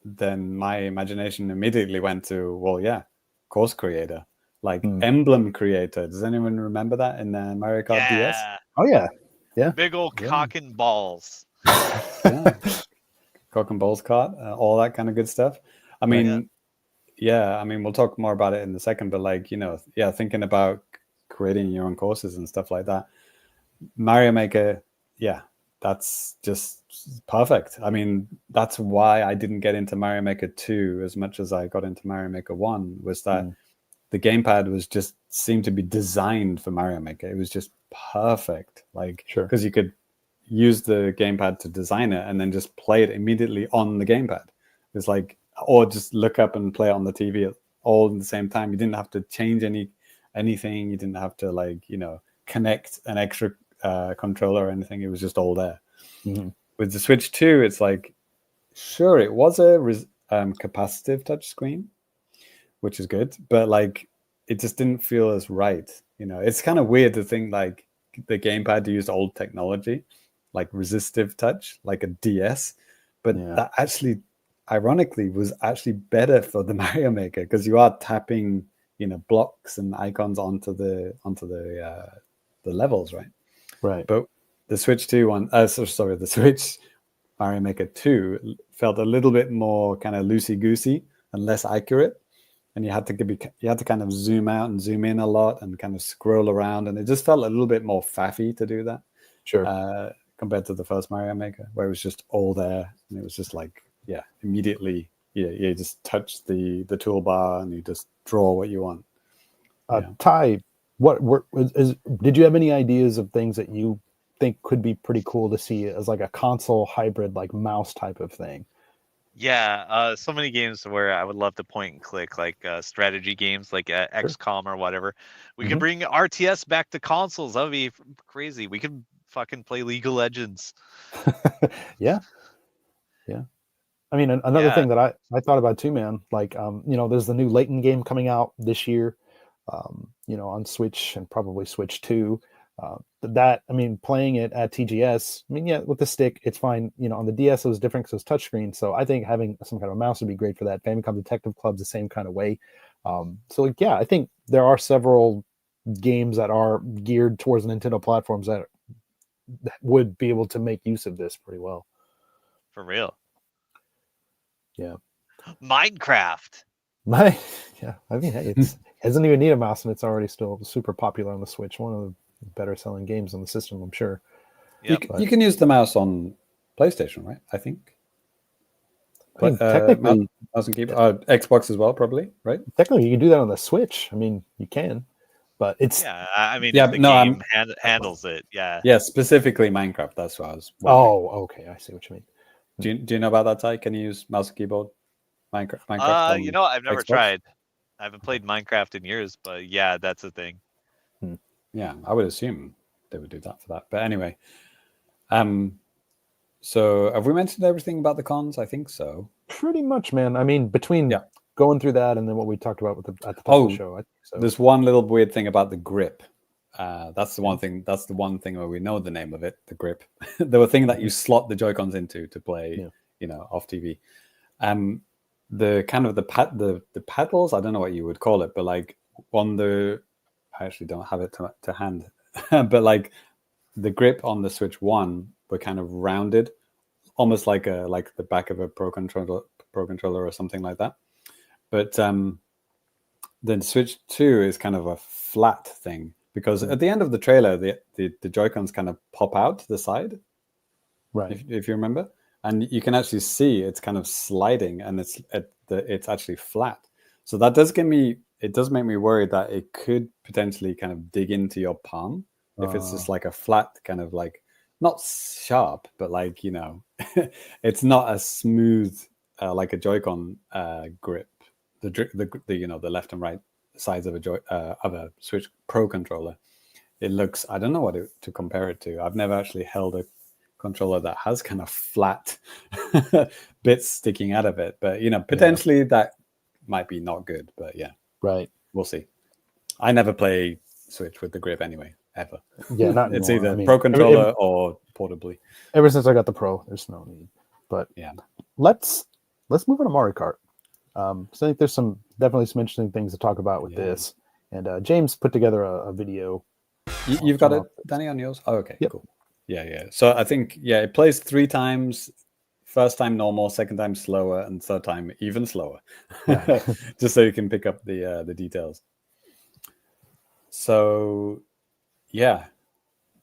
then my imagination immediately went to, well, yeah, course creator, like emblem creator. Does anyone remember that in Mario Kart DS? Oh yeah. Yeah. Big old cock and balls. Yeah. Cock and balls kart, all that kind of good stuff. I mean, I mean, we'll talk more about it in a second, but like, thinking about creating your own courses and stuff like that. Mario Maker, that's just perfect. I mean, that's why I didn't get into Mario Maker 2 as much as I got into Mario Maker 1, was that the gamepad was just seemed to be designed for Mario Maker. It was just perfect. Like, because you could use the gamepad to design it and then just play it immediately on the gamepad. It's like, or just look up and play it on the TV all at the same time. You didn't have to change anything. You didn't have to connect an extra controller or anything. It was just all there. With the Switch 2, it's like, sure, it was a capacitive touchscreen, which is good, but like it just didn't feel as right. It's kind of weird to think like the gamepad used old technology, like resistive touch, like a DS, but that actually, ironically, was actually better for the Mario Maker because you are tapping, blocks and icons onto the levels, right? Right. But the Switch 2 one, the Switch Mario Maker 2 felt a little bit more kind of loosey-goosey and less accurate. And you had to kind of zoom out and zoom in a lot and kind of scroll around. And it just felt a little bit more faffy to do that. Compared to the first Mario Maker, where it was just all there. And it was just like, immediately, you just touch the toolbar and you just draw what you want. Ty, did you have any ideas of things that you think could be pretty cool to see as like a console hybrid, like mouse type of thing? Yeah, so many games where I would love to point and click, like strategy games, like XCOM or whatever. We could bring RTS back to consoles. That would be crazy. We could fucking play League of Legends. Yeah. I mean, another thing that I thought about too, man. Like, there's the new Layton game coming out this year, on Switch and probably Switch 2. Playing it at TGS, with the stick, it's fine. On the DS, it was different because it was touchscreen. So I think having some kind of mouse would be great for that. Famicom Detective Club's the same kind of way. I think there are several games that are geared towards Nintendo platforms that would be able to make use of this pretty well. For real. Yeah. Minecraft. Hey, it doesn't even need a mouse, and it's already still super popular on the Switch. One of the better selling games on the system, I'm sure. Yep. You can use the mouse on PlayStation, right? I think. Technically, mouse and keyboard. Xbox as well, probably, right? Technically, you can do that on the Switch. You can, but it's if the game handles it. Yeah, specifically Minecraft. That's what I was wondering. Oh, okay, I see what you mean. Do you know about that, Ty? Can you use mouse and keyboard? Minecraft. I've never Xbox? tried. I haven't played Minecraft in years, but yeah, that's a thing. Yeah, I would assume they would do that for that. But anyway, so have we mentioned everything about the cons? I think so. Pretty much, man. Between going through that and then what we talked about at the top of the show, I think so. There's one little weird thing about the grip. That's the one thing. That's the one thing where we know the name of it, the grip. The thing that you slot the Joy-Cons into to play, off TV. The kind of the paddles. I don't know what you would call it, but like on the, I actually don't have it to hand, but like the grip on the Switch 1 were kind of rounded, almost like the back of a Pro controller or something like that. But then Switch 2 is kind of a flat thing. Because at the end of the trailer, the Joy-Cons kind of pop out to the side, right? If you remember, and you can actually see it's kind of sliding, and it's actually flat. So that does make me worried that it could potentially kind of dig into your palm if it's just like a flat kind of like not sharp, but like it's not as smooth like a Joy-Con grip. The left and right sides of a Switch Pro controller. It looks, I don't know what to compare it to. I've never actually held a controller that has kind of flat bits sticking out of it, but potentially that might be not good. But right, we'll see. I never play Switch with the grip anyway, ever. Yeah, not it's anymore. either Pro controller or portably. Ever since I got the Pro, there's no need. But let's move on to Mario Kart. So I think there's definitely some interesting things to talk about with this. And James put together a video. You've got it, Danny, on yours? Oh, okay, cool. Yeah. So I think, it plays 3 times. First time normal, second time slower, and third time even slower. Just so you can pick up the details. So,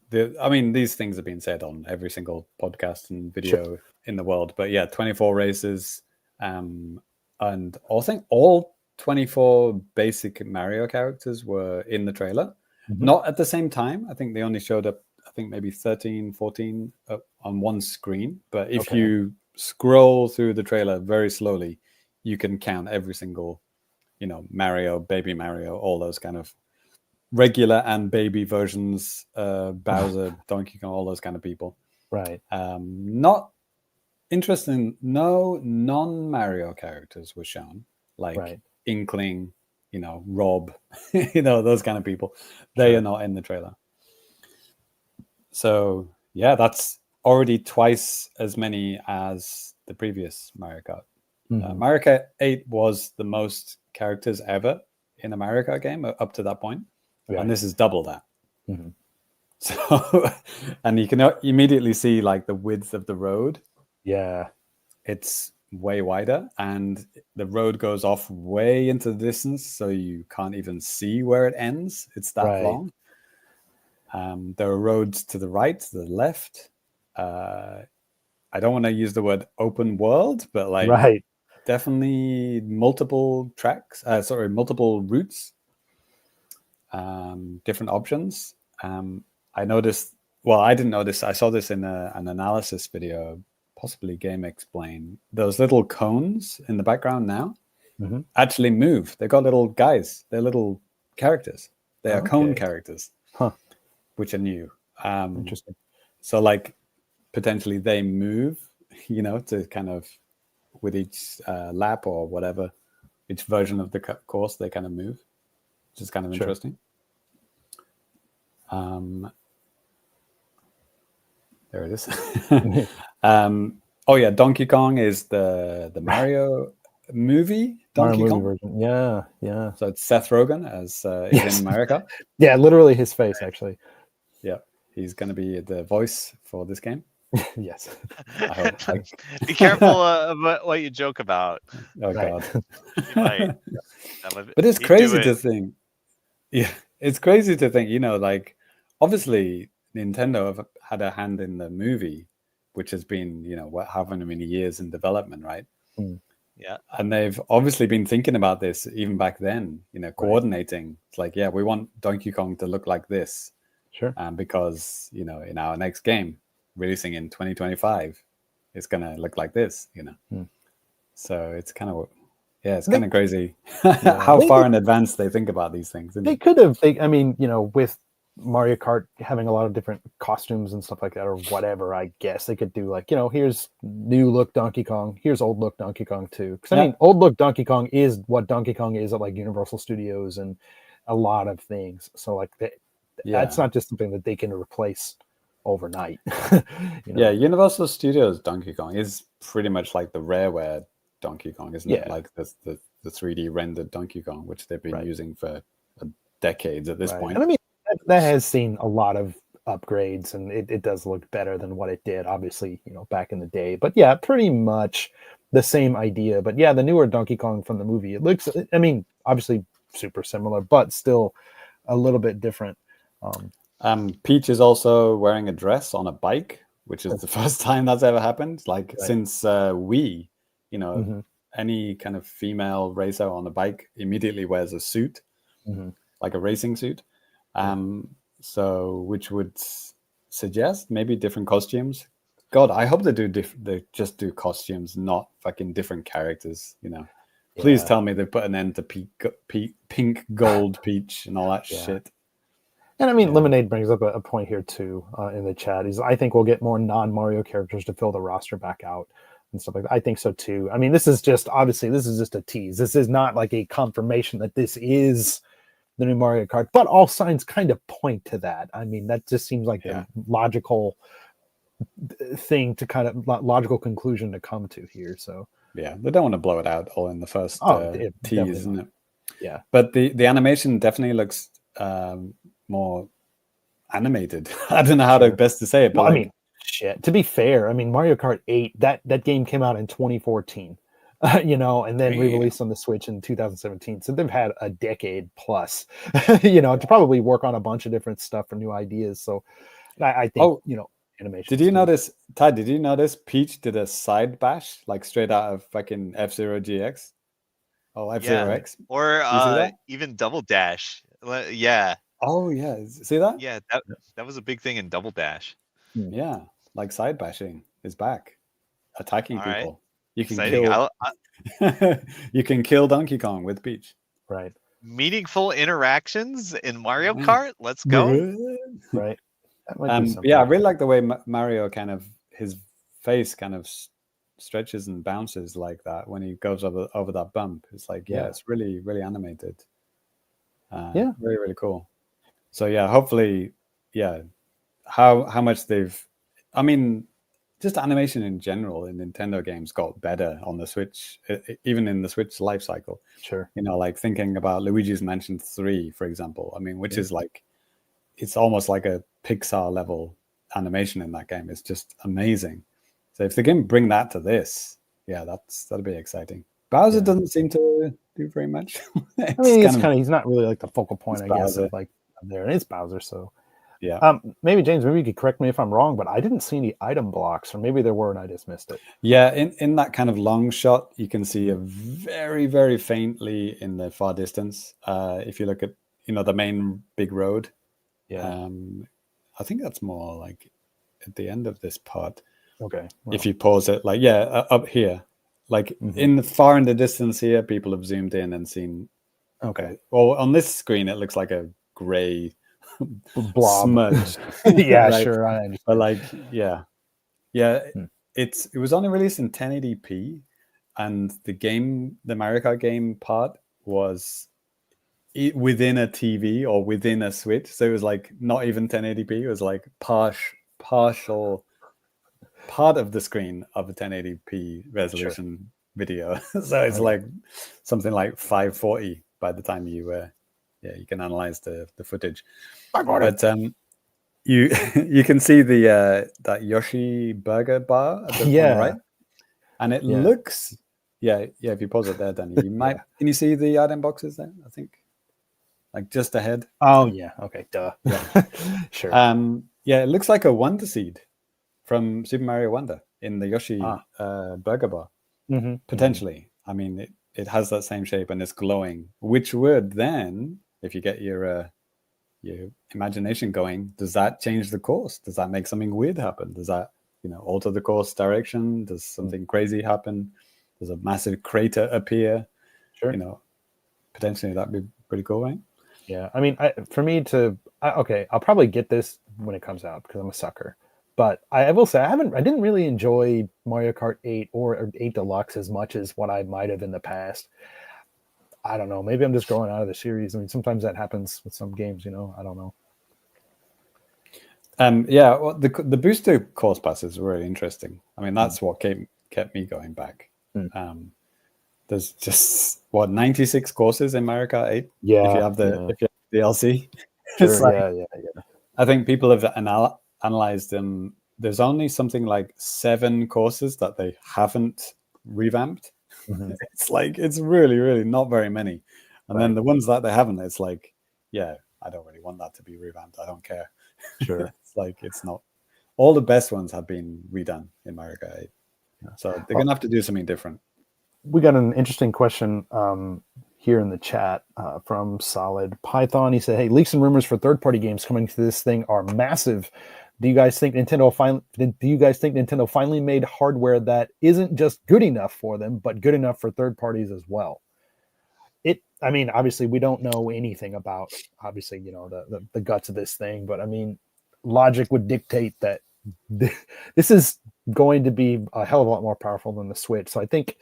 these things have been said on every single podcast and video in the world. But 24 races, and I think all 24 basic Mario characters were in the trailer. Not at the same time. I think they only showed up, maybe 13, 14 on one screen. But if you scroll through the trailer very slowly, you can count every single, Mario, Baby Mario, all those kind of regular and baby versions, Bowser, Donkey Kong, all those kind of people. Right. Not interesting. No non-Mario characters were shown, like Inkling, Rob, those kind of people. They are not in the trailer. So that's already twice as many as the previous Mario Kart. Mario Kart 8 was the most characters ever in a Mario Kart game up to that point, and this is double that. So, and you can immediately see like the width of the road. Yeah, it's way wider, and the road goes off way into the distance, so you can't even see where it ends. It's that long. There are roads to the right, to the left. I don't want to use the word open world, but like definitely multiple tracks. Multiple routes. Different options. I noticed. Well, I didn't notice. I saw this in an analysis video, possibly Game Explain. Those little cones in the background now actually move. They got little guys. They're little characters. They are cone characters, which are new. Interesting. So, like, potentially they move, to kind of with each lap or whatever, each version of the course, they kind of move, which is kind of interesting. There it is. Donkey Kong is the Mario movie. Donkey Kong version. Yeah. So it's Seth Rogen as is in Mario Kart. Yeah, literally his face, actually. Yeah, he's going to be the voice for this game. Yes. I hope. Be careful about what you joke about. Oh God. You might. But it's crazy to think. Yeah, it's crazy to think. Like, obviously Nintendo have had a hand in the movie, which has been, however many years in development, right? Yeah. And they've obviously been thinking about this even back then, coordinating. It's like, we want Donkey Kong to look like this. Sure. Because, in our next game, releasing in 2025, it's going to look like this, So it's kind of, kind of crazy how far in advance they think about these things. They could have, with Mario Kart having a lot of different costumes and stuff like that, or whatever, I guess they could do like, here's new look Donkey Kong, here's old look Donkey Kong too. Because old look Donkey Kong is what Donkey Kong is at like Universal Studios and a lot of things. So like that's not just something that they can replace overnight. Yeah, Universal Studios Donkey Kong is pretty much like the Rareware Donkey Kong, isn't it? Like the 3D rendered Donkey Kong, which they've been using for decades at this point. And that has seen a lot of upgrades, and it does look better than what it did, obviously, back in the day. But yeah, pretty much the same idea. But yeah, the newer Donkey Kong from the movie, it looks, obviously super similar, but still a little bit different. Peach is also wearing a dress on a bike, which is the first time that's ever happened. Like since Wii, any kind of female racer on a bike immediately wears a suit, like a racing suit. So which would suggest maybe different costumes. God, I hope they just do costumes, not fucking different characters. Please tell me they put an end to pink gold Peach and all that shit. And Lemonade brings up a point here too in the chat. I think we'll get more non-Mario characters to fill the roster back out and stuff like that. I think so too. This is just a tease. This is not like a confirmation that this is the new Mario Kart, but all signs kind of point to that. That just seems like a logical thing to kind of logical conclusion to come to here. So yeah, they don't want to blow it out all in the first tease, isn't it? Yeah, but the animation definitely looks more animated. I don't know how to best to say it, but shit. To be fair, Mario Kart 8 that game came out in 2014. And then re-released on the Switch in 2017. So they've had a decade plus, to probably work on a bunch of different stuff for new ideas. So I think, animation. Did you notice, Ty, Peach did a side bash, like straight out of fucking F-Zero GX? Oh, F-Zero X? Or even Double Dash. Yeah. Oh, yeah. See that? Yeah, that was a big thing in Double Dash. Yeah, like side bashing is back. Attacking people. Right. You can kill. You can kill Donkey Kong with Peach. Right. Meaningful interactions in Mario Kart. Let's go. Right. Yeah, I really like the way Mario his face kind of stretches and bounces like that when he goes over that bump. It's like, it's really, really animated. Really, really cool. So yeah, hopefully, how much they've, just animation in general in Nintendo games got better on the Switch, even in the Switch life cycle. Sure. Like thinking about Luigi's Mansion 3, for example. Which is like, it's almost like a Pixar level animation in that game. It's just amazing. So if they can bring that to this, that'll be exciting. Bowser doesn't seem to do very much. he's not really like the focal point, I guess, of like there. And it's Bowser, so Yeah. Maybe James, maybe you could correct me if I'm wrong, but I didn't see any item blocks, or maybe there were and I just missed it. Yeah, in that kind of long shot, you can see a very, very faintly in the far distance. If you look at, the main big road, Yeah. I think that's more like at the end of this part. Okay. If you pause it, like, up here, like in the far in the distance here, people have zoomed in and seen. Okay. Well, on this screen, it looks like a gray blob. smudge. Yeah, right? sure. I understand. But like, yeah. It was only released in 1080p, and the Mario Kart game part was within a TV or within a Switch, so it was like not even 1080p. It was like partial part of the screen of a 1080p resolution video. So it's like something like 540 by the time you can analyze the footage. But you can see the that Yoshi burger bar on the right, and it looks if you pause it there, Danny, you might can you see the item boxes there? I think like just ahead. Oh yeah, okay, duh. Yeah. Sure. It looks like a Wonder Seed from Super Mario Wonder in the Yoshi burger bar. Potentially. I mean, it has that same shape and it's glowing, which would then, if you get your imagination going, does that change the course? Does that make something weird happen? Does that alter the course direction? Does something crazy happen? Does a massive crater appear? Sure. Potentially that'd be pretty cool, right? Yeah, I mean, I'll probably get this when it comes out because I'm a sucker. But I will say I didn't really enjoy Mario Kart 8 or 8 Deluxe as much as what I might have in the past. I don't know. Maybe I'm just growing out of the series. I mean, sometimes that happens with some games, I don't know. Well, the booster course passes were really interesting. I mean, that's what kept me going back. There's just 96 courses in Mario Kart 8. Yeah. If you have the DLC. Sure, yeah. I think people have analyzed them. There's only something like 7 courses that they haven't revamped. It's really, really not very many. And then the ones that they haven't, it's like, I don't really want that to be revamped. I don't care. Sure. It's not. All the best ones have been redone in Mario Kart 8. So they're going to have to do something different. We got an interesting question here in the chat from Solid Python. He said, "Hey, leaks and rumors for third-party games coming to this thing are massive. Do you guys think Nintendo finally made hardware that isn't just good enough for them, but good enough for third parties as well?" I mean, obviously, we don't know anything about the guts of this thing, but I mean, logic would dictate that this is going to be a hell of a lot more powerful than the Switch. So I think,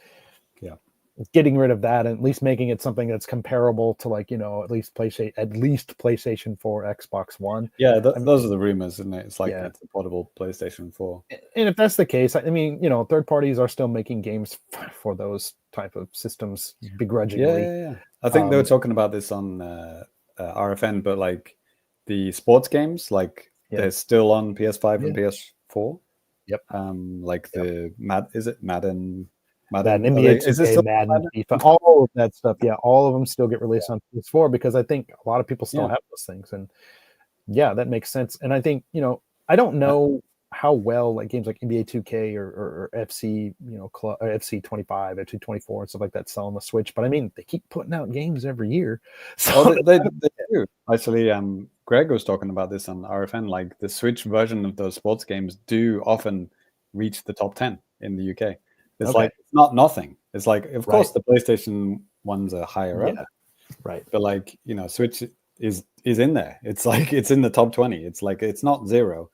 getting rid of that and at least making it something that's comparable to at least PlayStation 4, Xbox One. Yeah, those are the rumors, isn't it? It's like it's a portable PlayStation 4. And if that's the case, I mean, third parties are still making games for those type of systems begrudgingly. Yeah. I think they were talking about this on RFN, but like the sports games, they're still on PS5 and PS4. Yep. Madden, NBA 2K, Madden, FIFA, all of that stuff. Yeah, all of them still get released on PS4 because I think a lot of people still have those things, and that makes sense. And I think I don't know how well games like NBA 2K or FC, FC 25, FC 24, and stuff like that sell on the Switch. But I mean, they keep putting out games every year. So they do. Actually, Greg was talking about this on RFN. Like the Switch version of those sports games do often reach the top 10 in the UK. It's it's not nothing. It's like, of course, the PlayStation ones are higher up, right? But Switch is in there. It's like it's in the top 20. It's like it's not zero.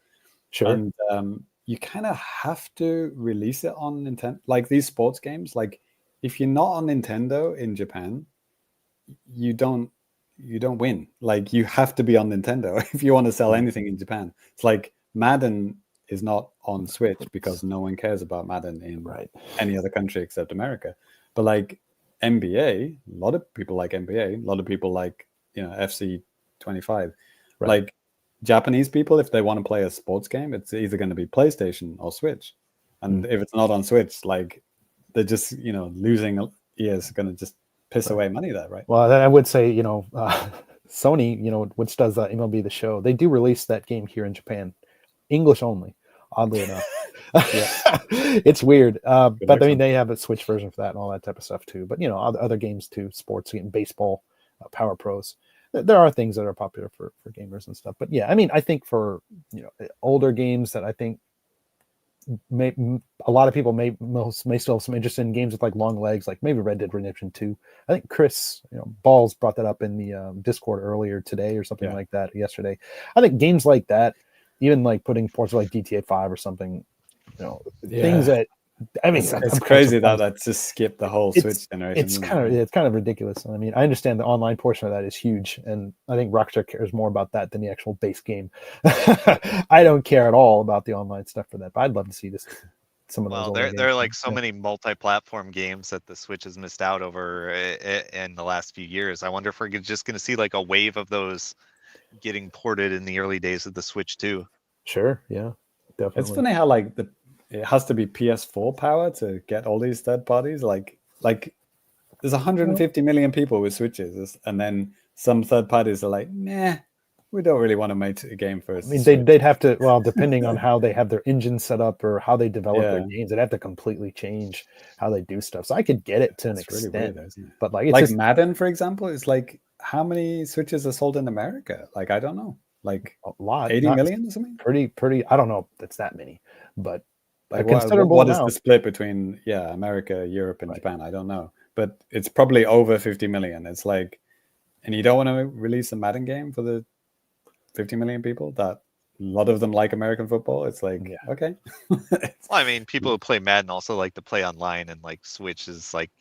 Sure. And you kind of have to release it on Nintendo. Like these sports games, if you're not on Nintendo in Japan, you don't win. Like you have to be on Nintendo if you want to sell anything in Japan. It's like Madden is not on Switch because no one cares about Madden in any other country except America. But NBA, a lot of people like NBA. A lot of people like FC 25. Like Japanese people, if they want to play a sports game, it's either going to be PlayStation or Switch. And if it's not on Switch, they're just losing years, going to just piss away money there, right? Well, then I would say Sony, which does MLB The Show, they do release that game here in Japan, English only. Oddly enough, it's weird. But I mean, they have a Switch version for that and all that type of stuff too. But other games too, sports, baseball, Power Pros. There are things that are popular for gamers and stuff. But yeah, I mean, I think for older games that I think a lot of people may still have some interest in games with like long legs, like maybe Red Dead Redemption 2. I think Chris Balls brought that up in the Discord earlier today or something like that yesterday. I think games like that, even like putting ports like GTA 5 or something, things that I mean, it's crazy that just skipped the whole Switch generation. It's kind of ridiculous. I mean, I understand the online portion of that is huge, and I think Rockstar cares more about that than the actual base game. I don't care at all about the online stuff for that, but I'd love to see some of those. Well, there are like so many multi-platform games that the Switch has missed out over in the last few years. I wonder if we're just going to see like a wave of those getting ported in the early days of the Switch too. Sure, yeah, definitely. It's funny how like it has to be PS4 power to get all these third parties. Like there's 150 million people with Switches, and then some third parties are like, nah, we don't really want to make a game for us. I mean, they'd have to, well, depending on how they have their engine set up or how they develop their games, they'd have to completely change how they do stuff. So I could get it to an extent, really weird, isn't it? But like, it's Madden, for example, is like, how many Switches are sold in America? Like, I don't know, like a lot, 80 million or something. Pretty. I don't know if it's that many, but like what is the split between America, Europe, and Japan? I don't know, but it's probably over 50 million. It's like, and you don't want to release a Madden game for the 50 million people that a lot of them like American football. It's like, okay. Well, I mean, people who play Madden also like to play online, and like Switch is like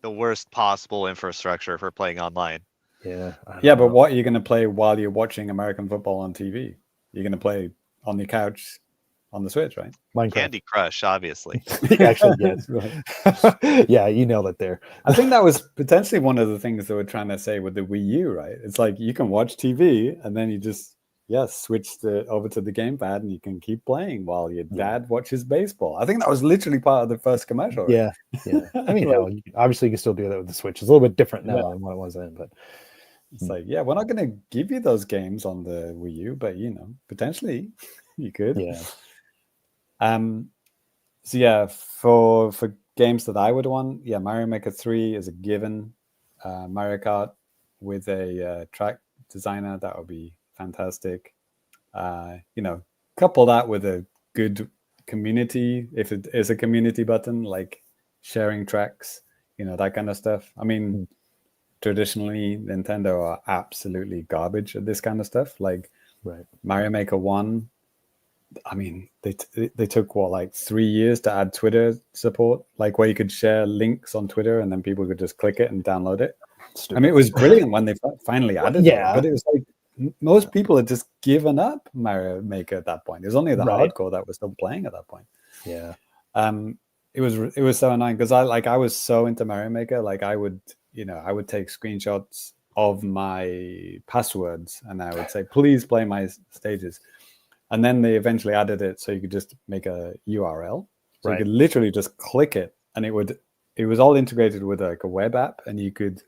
the worst possible infrastructure for playing online. Yeah. But what are you going to play while you're watching American football on TV? You're going to play on the couch on the Switch, right? Minecraft. Candy Crush, obviously. Actually, yes. Yeah, you nailed it there. I think that was potentially one of the things they were trying to say with the Wii U, right? It's like you can watch TV and then you just switch over to the gamepad and you can keep playing while your dad watches baseball. I think that was literally part of the first commercial. Right? Yeah. I mean, obviously you can still do that with the Switch. It's a little bit different now than what it was then, but it's like, we're not going to give you those games on the Wii U, but potentially you could. Yeah. So for games that I would want, Mario Maker 3 is a given. Mario Kart with a track designer, that would be fantastic. Couple that with a good community, if it is a community button, like sharing tracks, that kind of stuff. I mean, traditionally Nintendo are absolutely garbage at this kind of stuff. Like Mario Maker 1, I mean, they took 3 years to add Twitter support, like where you could share links on Twitter and then people could just click it and download it. Stupid. I mean, it was brilliant when they finally added it, but it was like most people had just given up Mario Maker at that point. It was only the hardcore that was still playing at that point. Yeah. It was so annoying because I was so into Mario Maker, like I would take screenshots of my passwords and I would say, please play my stages. And then they eventually added it so you could just make a URL. So you could literally just click it and it was all integrated with like a web app, and you could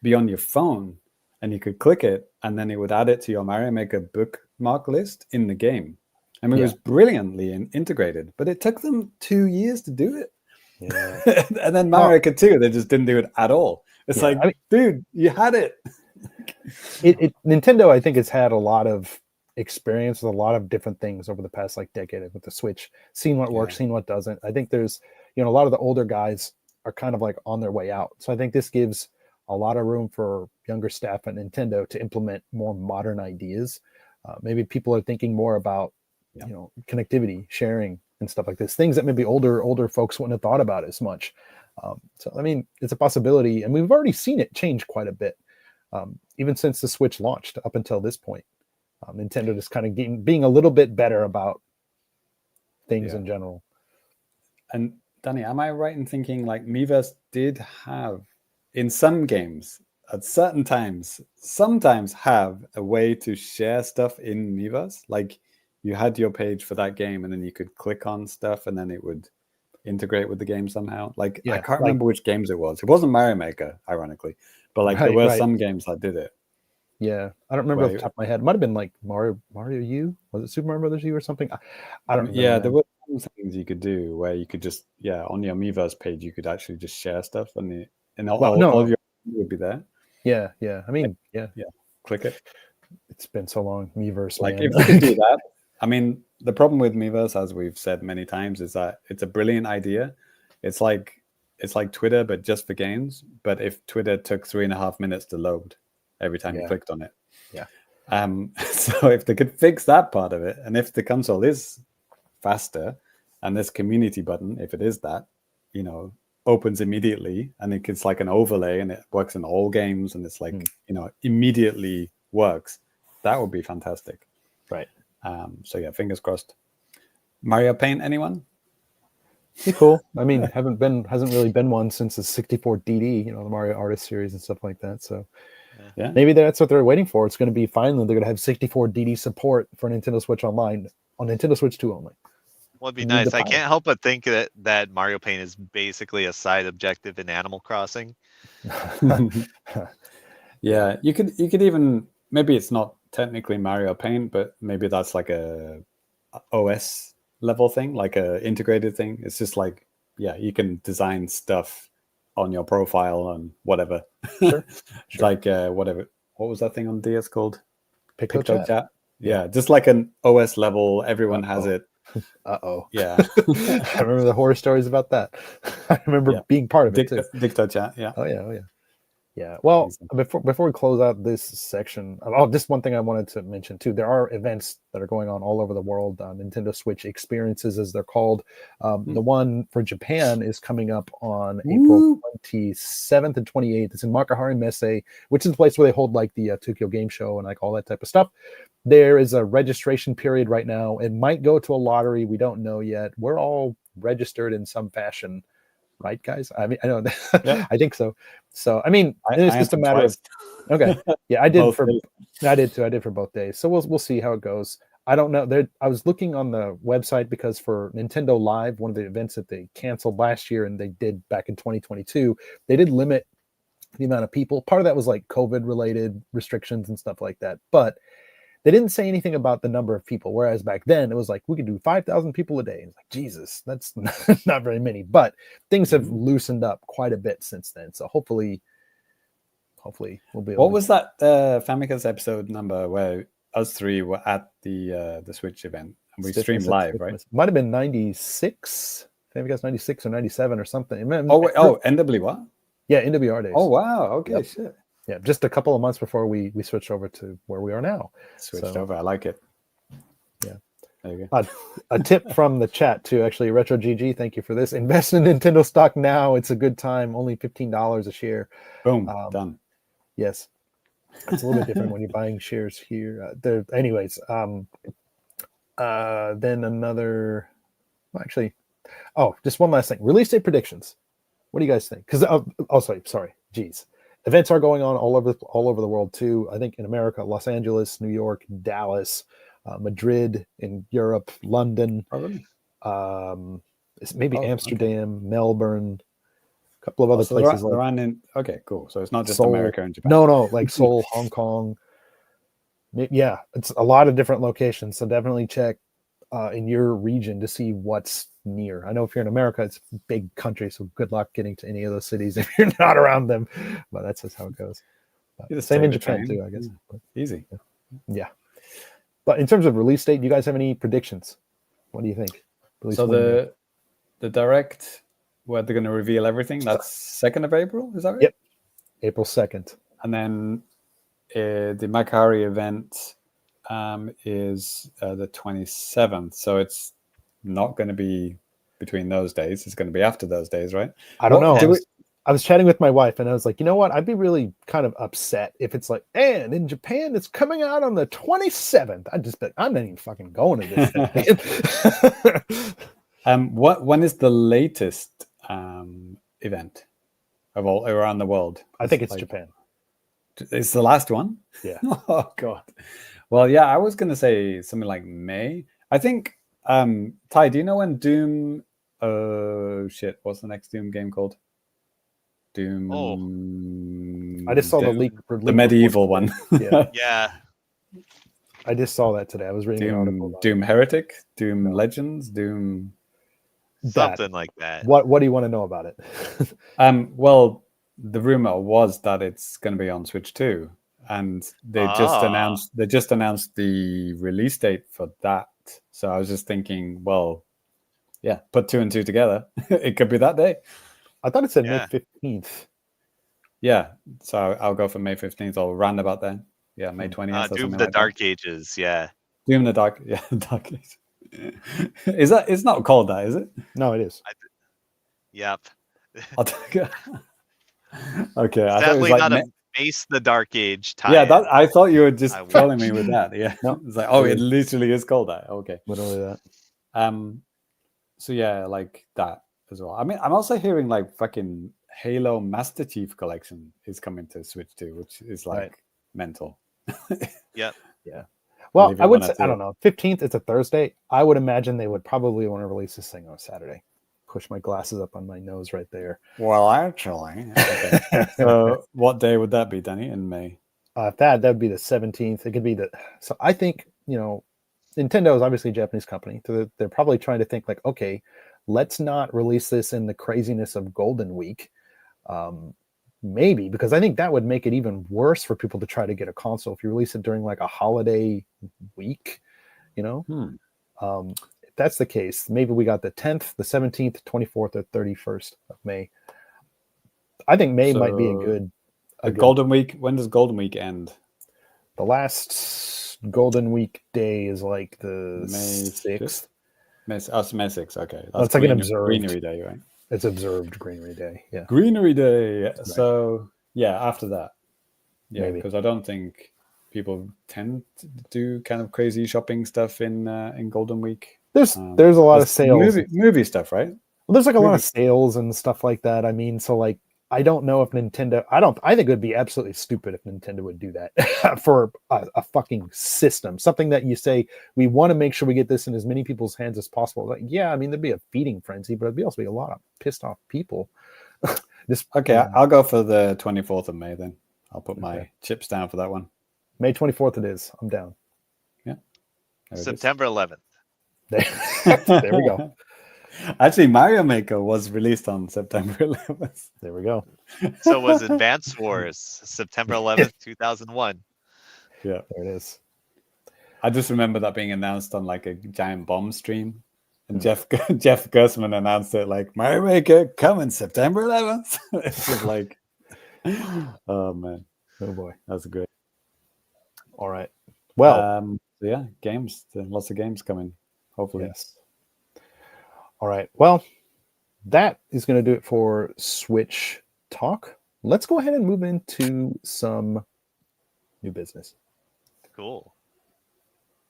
be on your phone and you could click it and then it would add it to your Mario Maker bookmark list in the game. I mean, it was brilliantly integrated, but it took them 2 years to do it. Yeah. And then Mario Maker 2, they just didn't do it at all. It's dude, you had it. Nintendo, I think, has had a lot of experience with a lot of different things over the past decade with the Switch, seeing what works, seeing what doesn't. I think there's a lot of the older guys are kind of like on their way out, so I think this gives a lot of room for younger staff at Nintendo to implement more modern ideas. Maybe people are thinking more about connectivity, sharing, and stuff like this, things that maybe older folks wouldn't have thought about as much. So I mean, it's a possibility, and we've already seen it change quite a bit, even since the Switch launched up until this point. Nintendo just kind of being a little bit better about things in general. And Danny, am I right in thinking like Miiverse did have, in some games, at certain times, sometimes have a way to share stuff in Miiverse? Like you had your page for that game and then you could click on stuff and then it would integrate with the game somehow. Like I can't remember which games it was. It wasn't Mario Maker, ironically, but there were some games that did it. Yeah, I don't remember off the top of my head. It might have been like Mario U. Was it Super Mario Brothers U or something? I don't remember. Yeah, there were some things you could do where you could just on your Miiverse page you could actually just share stuff and all of your would be there. Yeah. I mean, yeah. Click it. It's been so long, Miiverse, Like man. if you could do that, I mean, the problem with Miiverse, as we've said many times, is that it's a brilliant idea. It's like Twitter, but just for games. But if Twitter took 3.5 minutes to load every time you clicked on it, so if they could fix that part of it, and if the console is faster, and this community button, if it is that, opens immediately, and it's like an overlay, and it works in all games, and it's like immediately works, that would be fantastic. Right. So yeah, fingers crossed. Mario Paint, anyone? Be cool. I mean, hasn't really been one since the 64DD, the Mario Artist series and stuff like that. So yeah, maybe that's what they're waiting for. It's going to be finally they're going to have 64DD support for Nintendo Switch Online on Nintendo Switch 2 only. Well, it'd be nice. I can't help but think that Mario Paint is basically a side objective in Animal Crossing. Yeah, you could even, maybe it's not technically Mario Paint, but maybe that's like a OS level thing, like a integrated thing. It's just like, you can design stuff on your profile and whatever. Sure. Like whatever. What was that thing on DS called? PictoChat. Yeah, just like an OS level. Everyone has it. Yeah. I remember the horror stories about that. I remember being part of it too. PictoChat. Yeah. Oh yeah. Yeah. Well, before we close out this section, just one thing I wanted to mention too. There are events that are going on all over the world. Nintendo Switch experiences, as they're called. The one for Japan is coming up on April 27th and 28th. It's in Makuhari Messe, which is the place where they hold like the Tokyo Game Show and like all that type of stuff. There is a registration period right now. It might go to a lottery. We don't know yet. We're all registered in some fashion. Right, guys? I mean, I know. I think so. So, I mean, it's just a matter of. Okay, yeah, I did I did too. I did for both days. So we'll see how it goes. I don't know. I was looking on the website because for Nintendo Live, one of the events that they canceled last year and they did back in 2022, they did limit the amount of people. Part of that was like COVID related restrictions and stuff like that, but they didn't say anything about the number of people, whereas back then it was like we could do 5,000 people a day. It's like, Jesus, that's not very many. But things have loosened up quite a bit since then. So hopefully we'll be able What was that Famicast episode number where us three were at the Switch event and we streamed live, right? Might have been 96, Famicast 96 or 97 or something. NW what? Yeah, NWR days. Oh wow, okay, shit. Yeah, just a couple of months before we switched over to where we are now. Switched over, I like it. Yeah. There you go. A tip from the chat too, actually. Retro GG, thank you for this. Invest in Nintendo stock now. It's a good time. Only $15 a share. Boom, done. Yes. It's a little bit different when you're buying shares here. Anyways, then another, just one last thing. Release date predictions. What do you guys think? Because sorry. Geez. Events are going on all over the world too. I think in America, Los Angeles, New York, Dallas, Madrid in Europe, London, maybe Amsterdam, Melbourne, a couple of other places. Okay, cool. So it's not just Seoul, America and Japan. No, like Seoul, Hong Kong. Yeah, it's a lot of different locations. So definitely check in your region to see what's near. I know if you're in America, it's a big country, so good luck getting to any of those cities if you're not around them. But that's just how it goes. Same in Japan too, I guess. Easy. Yeah. But in terms of release date, do you guys have any predictions? What do you think? So the direct, where they're going to reveal everything, that's 2nd of April, is that right? Yep. April 2nd. And then the Makuhari event is the 27th. So it's not going to be between those days. It's going to be after those days, right? I don't know. I was chatting with my wife and I was like, you know what? I'd be really kind of upset if it's like, and in Japan, it's coming out on the 27th. I'd just be like, I'm not even fucking going to this thing. When is the latest event of all around the world? I think it's Japan. It's the last one? Yeah. Oh, God. Well, yeah, I was going to say something like May. I think, Ty, do you know when Doom... Oh, shit. What's the next Doom game called? Doom. I just saw the Doom- leak. the medieval one. Yeah, Yeah. I just saw that today. I was reading an article about Doom Heretic, Doom No. Legends, Doom. that. Something like that. What do you want to know about it? Well, the rumor was that it's going to be on Switch 2, and they just announced the release date for that. So I was just thinking, well, yeah, put 2 and 2 together. It could be that day. I thought it said Yeah. May 15th. Yeah, so I'll go for May 15th or round about then. Yeah, May 20th. or Doom something the like Dark Ages. Yeah. that. Doom the Dark. Yeah, Dark Ages. Is that? It's not called that, is it? No, it is. Yep. I'll take it. Okay, I thought it was Sadly, like not a Mace the Dark Age tie. yeah, that I thought you were just I trolling me with that. Yeah, No, it's like, oh, it it is. literally is called that. Okay. Literally that. So yeah, like that as well. I mean, I'm also hearing like fucking Halo Master Chief Collection is coming to Switch 2, which is like Right. mental. Yep. Yeah. Well, Believe it I would when I say, see I it. don't know, 15th, it's a Thursday. I would imagine they would probably want to release this thing on a Saturday. Push my glasses up on my nose right there. Well, actually, okay. So what day would that be, Danny? In May? That'd be the 17th. It could be so I think, Nintendo is obviously a Japanese company. So they're probably trying to think like, okay, let's not release this in the craziness of Golden Week. Maybe, because I think that would make it even worse for people to try to get a console if you release it during like a holiday week, If that's the case, maybe we got the 10th, the 17th, 24th, or 31st of May. I think May might be a good Golden Week. When does Golden Week end? The last Golden Week day is like the May 6th. May 6th. Okay, Well, it's like an observed Greenery Day, right? It's observed Greenery Day. Yeah. Greenery Day. So yeah, after that, yeah, Maybe. because I don't think people tend to do kind of crazy shopping stuff in Golden Week. There's a lot of sales. Movie stuff, right? Well, there's like a lot of sales and stuff like that. I mean, so like, I don't know if Nintendo. I think it would be absolutely stupid if Nintendo would do that for a fucking system. Something that you say we want to make sure we get this in as many people's hands as possible. Like, yeah, I mean, there'd be a feeding frenzy, but it'd also be a lot of pissed off people. Okay, I'll go for the 24th of May then. I'll put my chips down for that one. May 24th it is. I'm down. Yeah. September 11th. There we go. Actually, Mario Maker was released on September 11th. There we go. So was Advance Wars, September 11th, 2001. Yeah, there it is. I just remember that being announced on like a giant bomb stream. And Jeff Gersman announced it like, Mario Maker coming September 11th. It's just like, oh man. Oh boy. That's great. All right. Well, yeah, games. Lots of games coming, hopefully. Yes. All right. Well, that is going to do it for Switch Talk. Let's go ahead and move into some new business. Cool.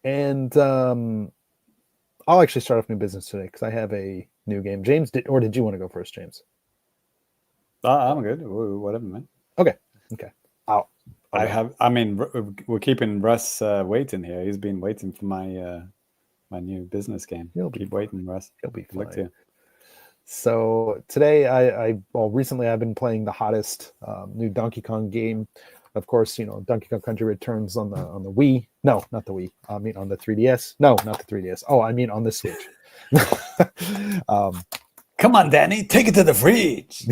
And I'll actually start off new business today because I have a new game. James, did you want to go first, James? I'm good. Whatever, man. Okay. We're keeping Russ waiting here. He's been waiting for my my new business game. Keep waiting, Russ. He'll be fine. Look to you. So today, recently I've been playing the hottest new Donkey Kong game. Of course, Donkey Kong Country Returns on the Wii. No, not the Wii. I mean on the 3DS. No, not the 3DS. Oh, I mean on the Switch. Come on, Danny, take it to the fridge.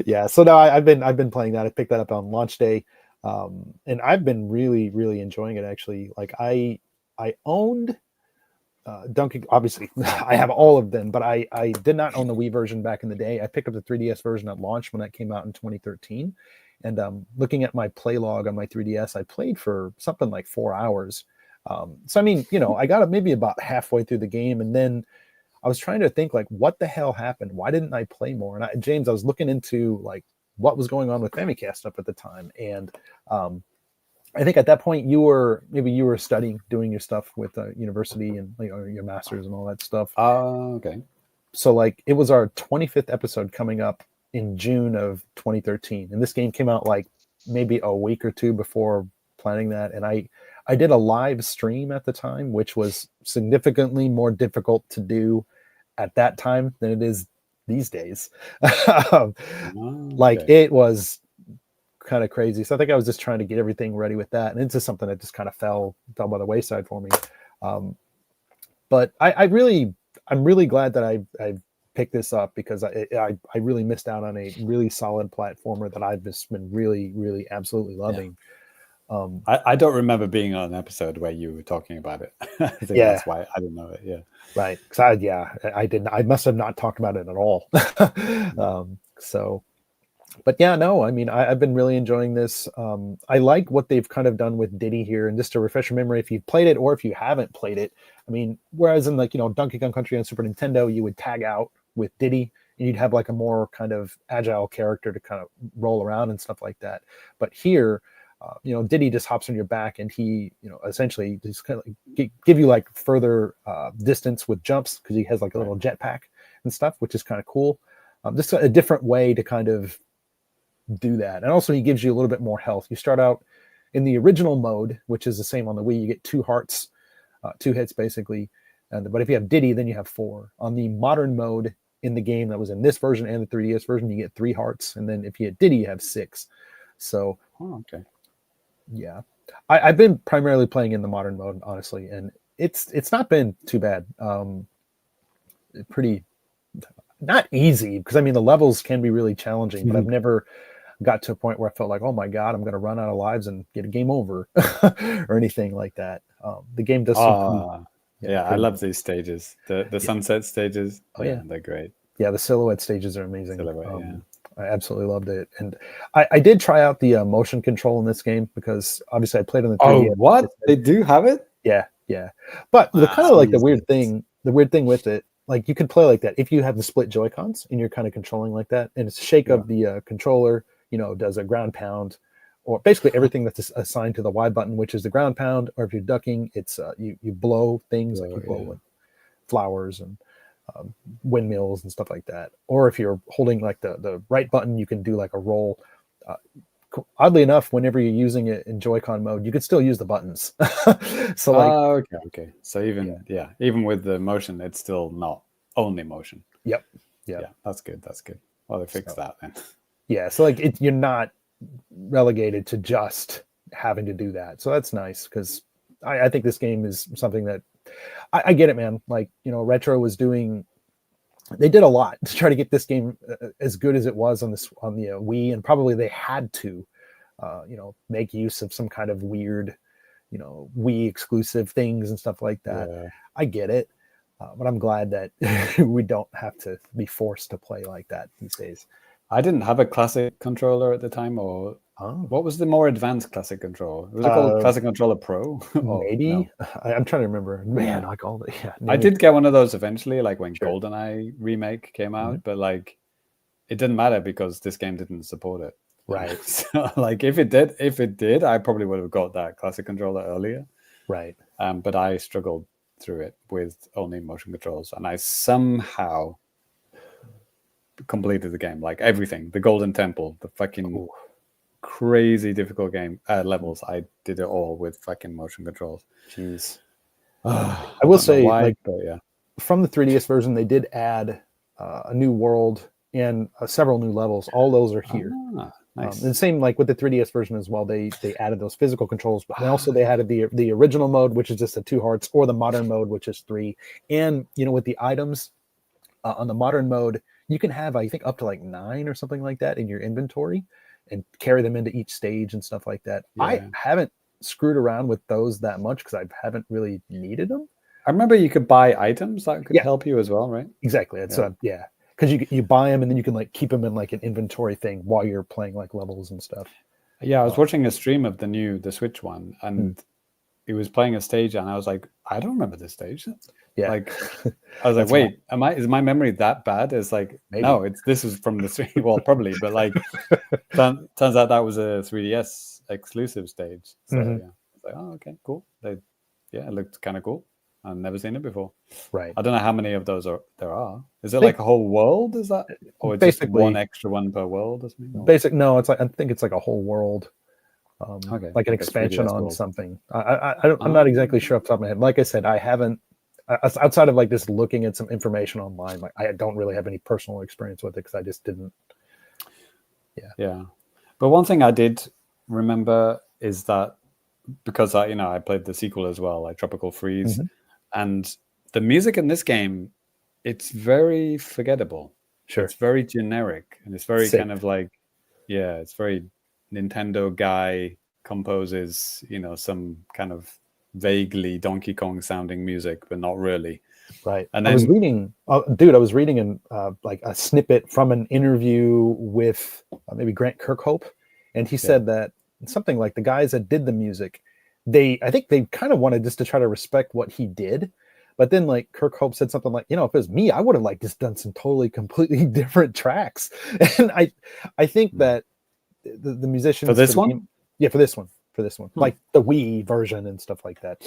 Yeah. So now I've been playing that. I picked that up on launch day, and I've been really, really enjoying it. Actually, like I owned Donkey. Obviously, I have all of them, but I did not own the Wii version back in the day. I picked up the 3DS version at launch when that came out in 2013. And looking at my play log on my 3DS, I played for something like 4 hours. So I mean, I got maybe about halfway through the game, and then I was trying to think like, what the hell happened? Why didn't I play more? And James, I was looking into like what was going on with Famicast up at the time, and I think at that point you were studying, doing your stuff with university and your masters and all that stuff. Okay. So like it was our 25th episode coming up in June of 2013, and this game came out like maybe a week or two before planning that, and I did a live stream at the time, which was significantly more difficult to do at that time than it is these days. Oh, Like okay. it was kind of crazy. So I think I was just trying to get everything ready with that, and it's just something that just kind of fell by the wayside for me. But I'm really glad that I picked this up, because I really missed out on a really solid platformer that I've just been really absolutely loving. I don't remember being on an episode where you were talking about it. I think Yeah. that's why I didn't know it. Yeah. Right. Because I didn't. I must have not talked about it at all. So, but yeah, no. I mean, I've been really enjoying this. I like what they've kind of done with Diddy here, and just to refresh your memory, if you've played it or if you haven't played it, I mean, whereas in like Donkey Kong Country on Super Nintendo, you would tag out with Diddy, and you'd have like a more kind of agile character to kind of roll around and stuff like that. But here, Diddy just hops on your back, and he, essentially just kind of like give you like further distance with jumps, because he has like a little jetpack and stuff, which is kind of cool. Just a different way to kind of do that. And also he gives you a little bit more health. You start out in the original mode, which is the same on the Wii. You get 2 hearts, 2 hits basically. But if you have Diddy, then you have 4. On the modern mode in the game that was in this version and the 3DS version, you get 3 hearts. And then if you hit Diddy, you have 6. So, okay. Yeah, I've been primarily playing in the modern mode, honestly, and it's not been too bad. Pretty not easy, because I mean the levels can be really challenging, but I've never got to a point where I felt like, oh my god, I'm going to run out of lives and get a game over or anything like that. The game does some I love these stages, the sunset stages. Oh yeah, they're great. Yeah, the silhouette stages are amazing. Silhouette, I absolutely loved it, and I did try out the motion control in this game, because obviously I played on the 3DS. Oh, what? They do have it? Yeah. But the kind of like the weird thing with it, like you could play like that if you have the split Joy-Cons and you're kind of controlling like that, and it's shake of the controller, does a ground pound, or basically everything that's assigned to the Y button, which is the ground pound, or if you're ducking, it's you blow things, like you blow like flowers and windmills and stuff like that. Or if you're holding like the right button, you can do like a roll. Oddly enough, whenever you're using it in Joy-Con mode, you can still use the buttons. So like, okay. So even with the motion, it's still not only motion. Yep. Yeah, that's good. Well, they fixed that then. Yeah, so like you're not relegated to just having to do that. So that's nice, because I think this game is something that I get it, man. Like, Retro was doing, they did a lot to try to get this game as good as it was on the Wii, and probably they had to, make use of some kind of weird, Wii exclusive things and stuff like that. Yeah. I get it, but I'm glad that we don't have to be forced to play like that these days. I didn't have a classic controller at the time, or what was the more advanced classic controller? Was it called Classic Controller Pro? Maybe. No? I'm trying to remember. Man, like all the I did get one of those eventually, like when GoldenEye remake came out, but like it didn't matter because this game didn't support it. Right. So like if it did, I probably would have got that classic controller earlier. Right. But I struggled through it with only motion controls, and I somehow completed the game, like everything, the Golden Temple, the fucking crazy difficult game levels. I did it all with fucking motion controls. Jeez. I will say, from the 3DS version, they did add a new world and several new levels. All those are here. Nice. And same like with the 3DS version as well. They added those physical controls, but also they added the original mode, which is just the 2 hearts, or the modern mode, which is 3. And with the items on the modern mode, you can have, I think, up to like 9 or something like that in your inventory, and carry them into each stage and stuff like that. Yeah. I haven't screwed around with those that much because I haven't really needed them. I remember you could buy items that could help you as well, right? Exactly. That's because you buy them and then you can like keep them in like an inventory thing while you're playing like levels and stuff. Yeah, I was watching a stream of the Switch one, and he was playing a stage, and I was like, I don't remember this stage. Yeah, like I was like, wait, is my memory that bad? It's like, maybe. No, this is from the 3. Well, probably, but like, turns out that was a 3DS exclusive stage. So yeah, I was like, oh, okay, cool. It looked kind of cool. I've never seen it before. Right. I don't know how many of those there are. Is it like a whole world? Is that, or just one extra one per world or something? No, it's like, I think it's like a whole world. Like an expansion on something. I'm not exactly sure off the top of my head. Like I said, I haven't outside of like just looking at some information online, like I don't really have any personal experience with it because I just didn't. Yeah. But one thing I did remember is that because I played the sequel as well, like Tropical Freeze, and the music in this game, it's very forgettable. Sure. It's very generic, and it's very Sick. kind of like, it's very Nintendo guy composes, some kind of vaguely Donkey Kong sounding music, but not really. Right. And I was then- reading, I was reading like a snippet from an interview with maybe Grant Kirkhope, and he said that something like the guys that did the music, I think they kind of wanted just to try to respect what he did. But then like Kirkhope said something like, if it was me, I would have like just done some completely different tracks. And I think that the musicians for this one, for this one, like the Wii version and stuff like that.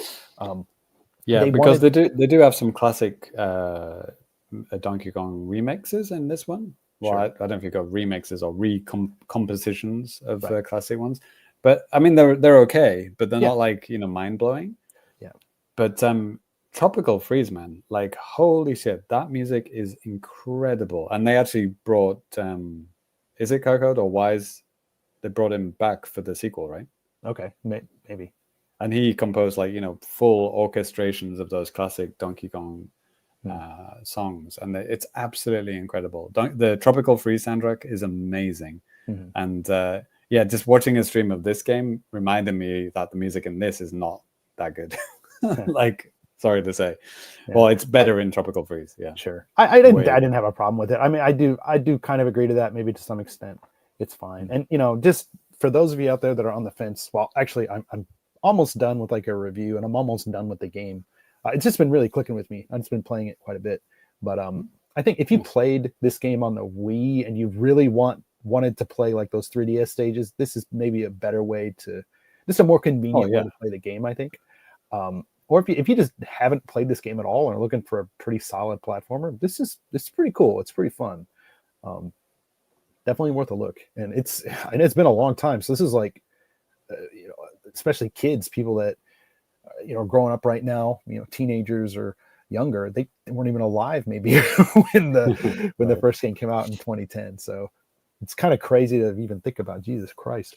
Because they do have some classic Donkey Kong remixes in this one. Well, I don't know if you've got remixes or recompositions of classic ones, but I mean they're okay, but they're not like mind blowing. Yeah. But Tropical Freeze, man, like holy shit, that music is incredible. And they actually brought is it Kirkhope or Wise? They brought him back for the sequel, right? Okay, maybe. And he composed like full orchestrations of those classic Donkey Kong songs, and it's absolutely incredible. The Tropical Freeze soundtrack is amazing, and just watching a stream of this game reminded me that the music in this is not that good. Like, sorry to say, well, it's better in Tropical Freeze. Yeah, sure. I didn't have a problem with it. I mean, I do kind of agree to that, maybe to some extent. It's fine, and just for those of you out there that are on the fence, well, actually, I'm almost done with like a review, and I'm almost done with the game. It's just been really clicking with me. I've just been playing it quite a bit. But I think if you played this game on the Wii and you really wanted to play like those 3DS stages, this is maybe a better way this is a more convenient way to play the game, I think. Or if you just haven't played this game at all and are looking for a pretty solid platformer, this is pretty cool. It's pretty fun. Definitely worth a look. And it's been a long time. So this is like, especially kids, people that are growing up right now, teenagers or younger, they weren't even alive maybe when the first game came out in 2010. So it's kind of crazy to even think about. Jesus Christ.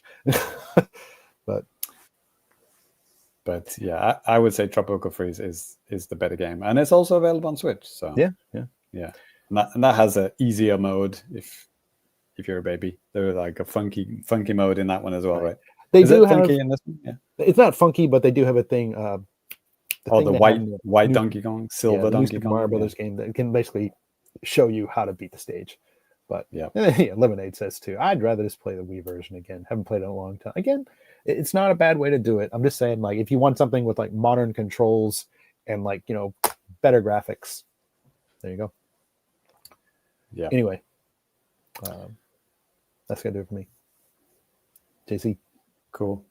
but yeah, I would say Tropical Freeze is the better game, and it's also available on Switch. So yeah, and that has an easier mode if you're a baby. There's like a funky mode in that one as well, right? They is do it have funky in this one? Yeah. It's not funky, but they do have a thing. The white Donkey Kong, silver Donkey Kong, Mario Brothers game that can basically show you how to beat the stage. But Lemonade says too, I'd rather just play the Wii version again. Haven't played it in a long time. Again, it's not a bad way to do it. I'm just saying, like, if you want something with like modern controls and like better graphics, there you go. Yeah. Anyway, that's gonna do it for me. JC. Cool.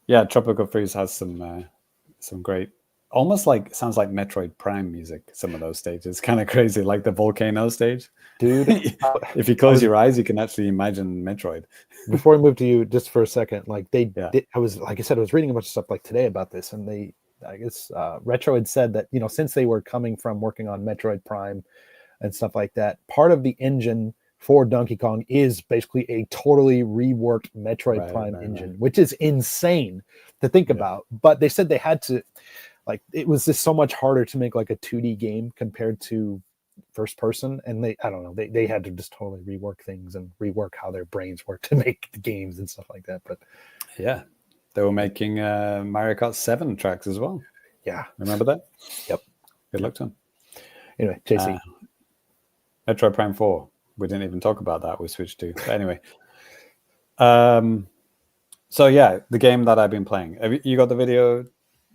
Yeah, Tropical Freeze has some great, almost like sounds like Metroid Prime music. Some of those stages, kind of crazy, like the volcano stage. Dude, if you close your eyes, you can actually imagine Metroid. Before I move to you, just for a second, like I was reading a bunch of stuff like today about this, and Retro had said that since they were coming from working on Metroid Prime and stuff like that, part of the engine for Donkey Kong is basically a totally reworked Metroid Prime engine, which is insane to think about. But they said they had to, like, it was just so much harder to make like a 2D game compared to first person, and they had to just totally rework things and rework how their brains work to make the games and stuff like that. But yeah, they were making Mario Kart 7 tracks as well. Yeah, remember that? Yep. Good luck to them. Anyway, JC. Metroid Prime 4. We didn't even talk about that. We switched to. But anyway. So yeah, the game that I've been playing. Have you got the video,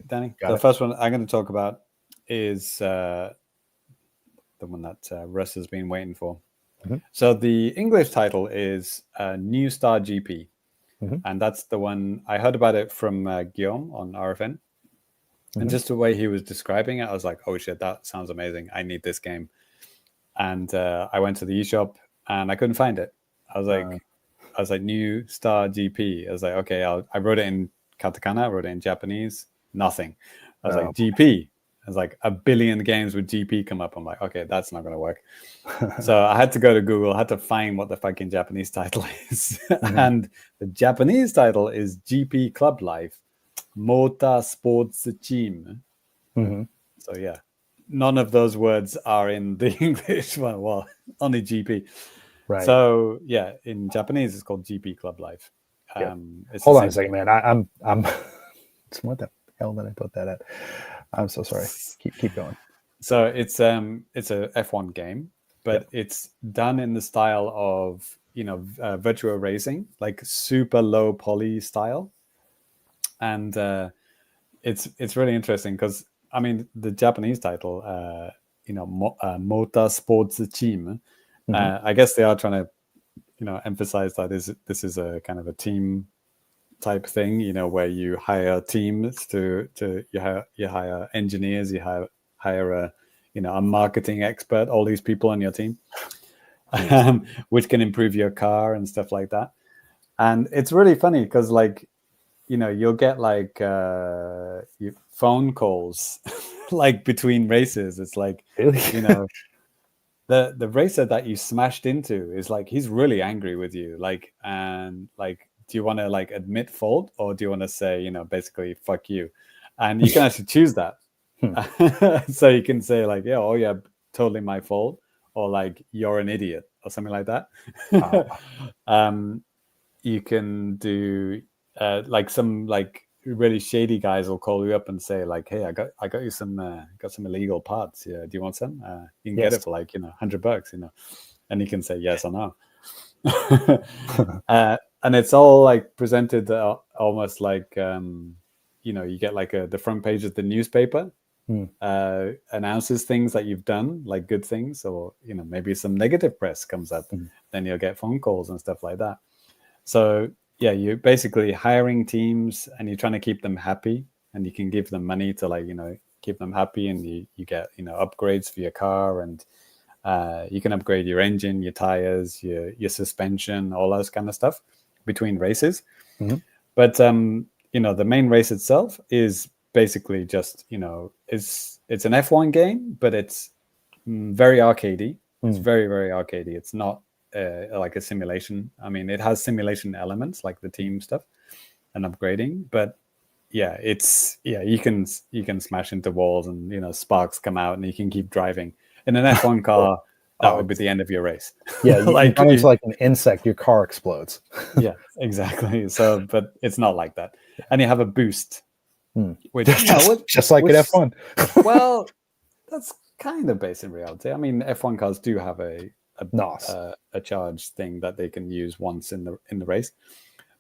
Danny? The first one I'm going to talk about is the one that Russ has been waiting for. Mm-hmm. So the English title is New Star GP. Mm-hmm. And that's the one, I heard about it from Guillaume on RFN. Mm-hmm. And just the way he was describing it, I was like, oh shit, that sounds amazing. I need this game. And I went to the eShop and I couldn't find it. I was like, New Star GP. I was like, okay, I wrote it in katakana, I wrote it in Japanese, nothing. I was like, GP. It's like a billion games with GP come up. I'm like, okay, that's not going to work. So I had to go to Google, I had to find what the fucking Japanese title is. And the Japanese title is GP Club Life Motor Sports Team. So yeah, none of those words are in the English one. Well, only GP. Right. So yeah, in Japanese it's called GP Club Life. Hold on a second, man. I'm what the hell did I put that at? I'm so sorry. Keep going. So it's a F1 game, but it's done in the style of virtual racing, like super low poly style, and it's really interesting because I mean the Japanese title, Motor Sports Team. I guess they are trying to emphasize that this is a kind of a team type thing, where you hire teams to you hire engineers, you hire a marketing expert, all these people on your team, which can improve your car and stuff like that. And it's really funny because you'll get phone calls like between races. It's like, Really? the racer that you smashed into is like, he's really angry with you. Do you want to admit fault, or do you want to say, basically fuck you? And you can actually choose that. So you can say yeah, totally my fault, or you're an idiot, or something like that. You can do some really shady guys will call you up and say hey, I got you some illegal parts. Yeah, do you want some? You can get it for $100, and you can say yes or no. And it's all presented almost you get the front page of the newspaper announces things that you've done, like good things, or maybe some negative press comes up. Then you'll get phone calls and stuff like that. So yeah, you're basically hiring teams and you're trying to keep them happy, and you can give them money to keep them happy, and you get upgrades for your car, and you can upgrade your engine, your tires, your suspension, all those kind of stuff between races. But the main race itself is basically just it's an F1 game, but it's very arcadey. It's very, very arcadey. It's not like a simulation. I mean, it has simulation elements like the team stuff and upgrading, but yeah, you can smash into walls and sparks come out and you can keep driving. In an F1 car, that would be the end of your race. Yeah, you run into like an insect, your car explodes. Yeah, exactly. So, but it's not like that. And you have a boost, which just like an F1. Well, that's kind of based in reality. I mean, F1 cars do have a charge thing that they can use once in the race,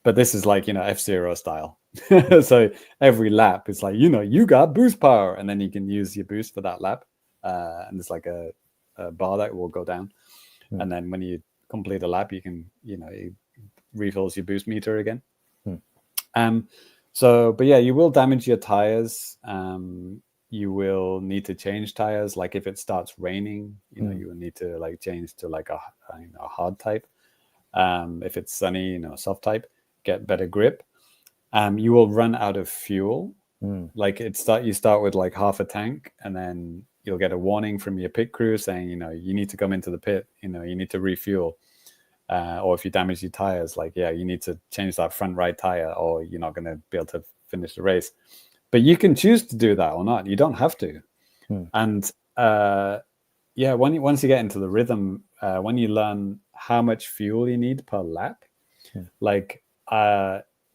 but this is F-Zero style. So every lap is you got boost power, and then you can use your boost for that lap, and it's like a bar that will go down, and then when you complete a lap, you can it refills your boost meter again. But yeah, you will damage your tires. You will need to change tires. Like if it starts raining, you will need to change to a hard type. If it's sunny, soft type, get better grip. You will run out of fuel. You start with half a tank, and then you'll get a warning from your pit crew saying, you need to come into the pit, you need to refuel. Or if you damage your tires, you need to change that front right tire, or you're not going to be able to finish the race. But you can choose to do that or not. You don't have to. And once you get into the rhythm, when you learn how much fuel you need per lap,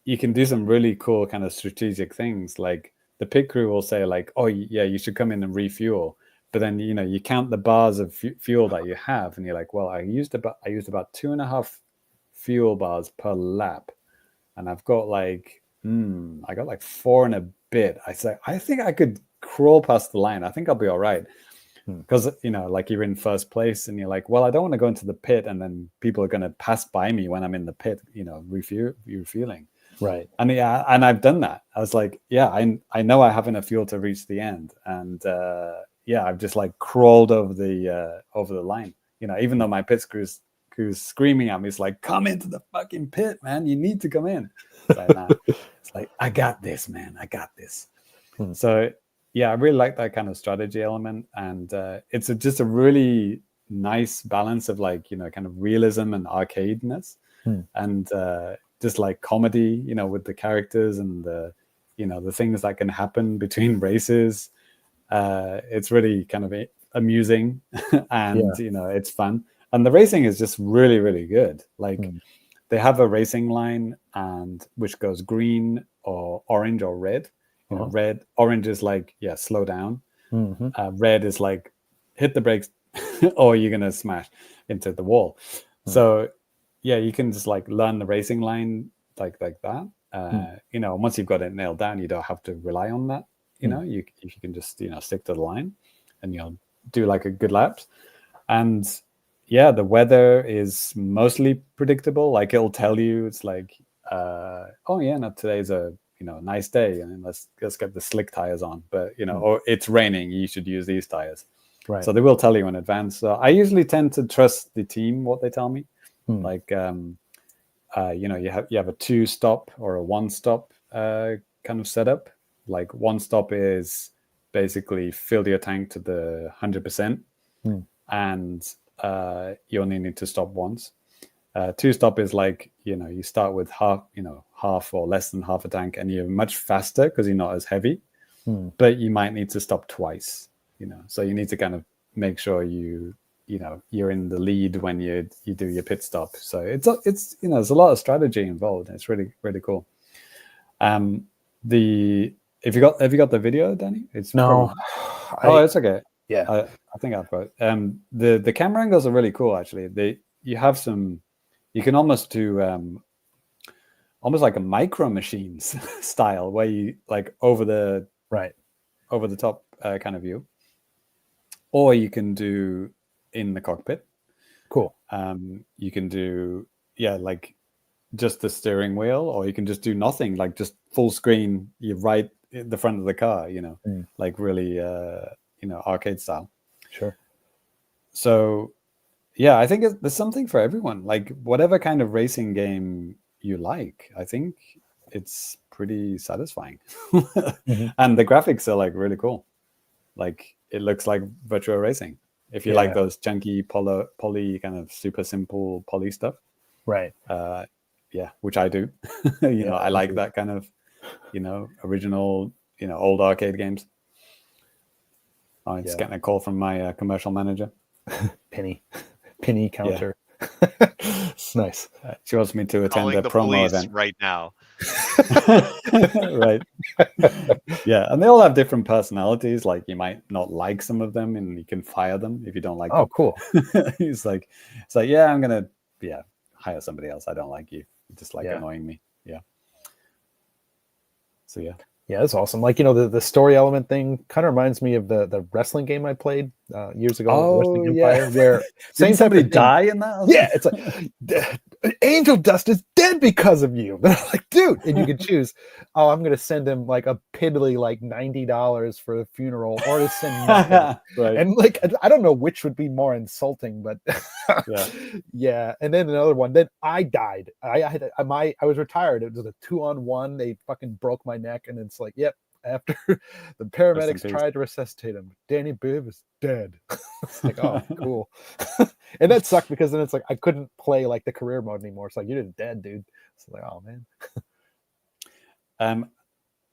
you can do some really cool kind of strategic things. Like the pit crew will say oh yeah, you should come in and refuel. But then, you count the bars of fuel that you have, and you're like, well, I used about 2.5 fuel bars per lap. And I've got I got 4 and a bit. I say, I think I could crawl past the line. I think I'll be all right. Because, you're in first place and you're like, well, I don't want to go into the pit and then people are going to pass by me when I'm in the pit, refueling. Right. And and I've done that. I was like, yeah, I know I have enough fuel to reach the end. And I've just crawled over the line, even though my pit crew's screaming at me. It's like, come into the fucking pit, man. You need to come in. It's like, I got this, man. I got this. So I really like that kind of strategy element, and it's just a really nice balance of like, kind of realism and arcadeness, and just like comedy, with the characters and the things that can happen between races. It's really kind of amusing, and it's fun, and the racing is just really, really good. Like they have a racing line, and which goes green or orange or red. Orange is like, slow down. Red is like, hit the brakes or you're gonna smash into the wall. So you can just like learn the racing line like that. Once you've got it nailed down, you don't have to rely on that. You can just stick to the line, and you'll do like a good laps. And the weather is mostly predictable. Like it'll tell you, it's like, today's a nice day, and let's get the slick tires on. But or it's raining, you should use these tires. Right. So they will tell you in advance. So I usually tend to trust the team, what they tell me. Like you have a 2-stop or a 1-stop kind of setup. Like 1-stop is basically fill your tank to the 100%, and you only need to stop once. 2-stop is like, you start with half or less than half a tank, and you're much faster because you're not as heavy, but you might need to stop twice. So you need to kind of make sure you're in the lead when you do your pit stop. So it's there's a lot of strategy involved. It's really, really cool. Have you got the video, Danny? It's no. It's okay. Yeah. I think I've got it. The camera angles are really cool, actually. You can almost do almost like a Micro Machines style, where you like over the top kind of view, or you can do in the cockpit. Cool. You can do like just the steering wheel, or you can just do nothing, like just full screen. You're right in the front of the car, like really arcade style. Sure. So I think there's something for everyone. Like whatever kind of racing game you like, I think it's pretty satisfying. And the graphics are like really cool. Like it looks like virtual racing. If you like those chunky poly kind of super simple poly stuff. Right. Which I do. I like that kind of, original, old arcade games. Oh, it's getting a call from my commercial manager. Penny counter. It's nice. She wants me to attend Calling a the promo police event right now. Right. And they all have different personalities. Like you might not like some of them, and you can fire them if you don't like them. Cool. It's like I'm gonna hire somebody else. I don't like you. You just like annoying me. So yeah, that's awesome. Like the story element thing kind of reminds me of the wrestling game I played years ago, Wrestling Empire, where didn't somebody die in that? Yeah, it's like Angel Dust is dead because of you. They're like, dude, and you can choose. Oh, I'm gonna send him like a piddly like $90 for the funeral, or to send nothing. Right. And like I don't know which would be more insulting, but yeah. And then another one. Then I died. I was retired. It was a 2-on-1. They fucking broke my neck, and it's like, yep. After the paramedics tried to resuscitate him, Danny Bibb is dead. It's like, oh, cool. And that sucked because then it's like I couldn't play like the career mode anymore. It's like, you're dead, dude. It's like, oh man.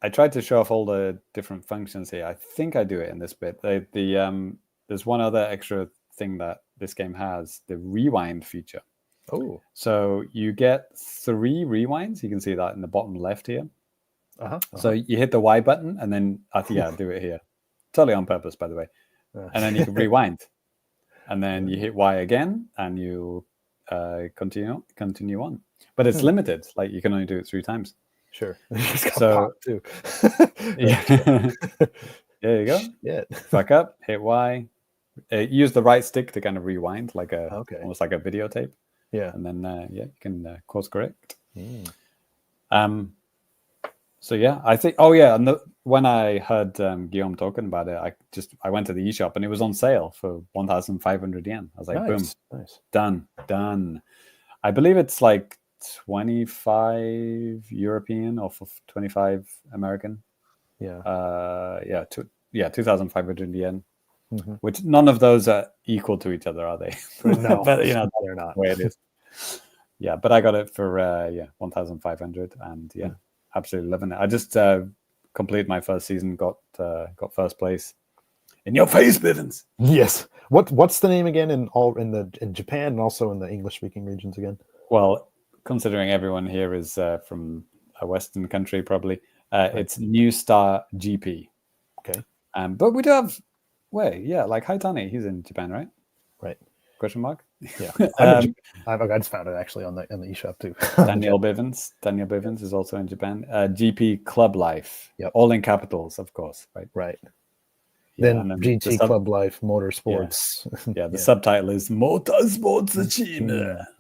I tried to show off all the different functions here. I think I do it in this bit. There's one other extra thing that this game has: the rewind feature. Oh, so you get 3 rewinds. You can see that in the bottom left here. So you hit the Y button, and then do it here. Totally on purpose, by the way. And then you can rewind, and then you hit Y again, and you continue on. But it's limited; like you can only do it 3 times. Sure. So too. There you go. Yeah. Back up, hit Y. Use the right stick to kind of rewind, like almost like a videotape. Yeah. And then you can course correct. So I think. And when I heard Guillaume talking about it, I went to the eShop, and it was on sale for 1,500 yen. I was like, nice. Boom, nice. done. I believe it's like 25 European or 25 American. Yeah. yeah, 2,500 yen. Mm-hmm. Which none of those are equal to each other, are they? No, but you know, they're not. the way it is. Yeah, but I got it for 1,500, and yeah, absolutely loving it. I just completed my first season, got first place. In your face, Bivens. Yes. What's the name again in Japan and also in the English speaking regions again? Well, considering everyone here is from a Western country, probably it's New Star GP. Okay. But we do have like Haitani, he's in Japan, right? Right. Question mark? Yeah. I just found it actually on the eShop too. Daniel Bivens is also in Japan. GP Club Life. Yep. All in capitals, of course, right? Right. Yeah, then GT Club Life Motorsports. Yeah, the subtitle is Motorsports Team.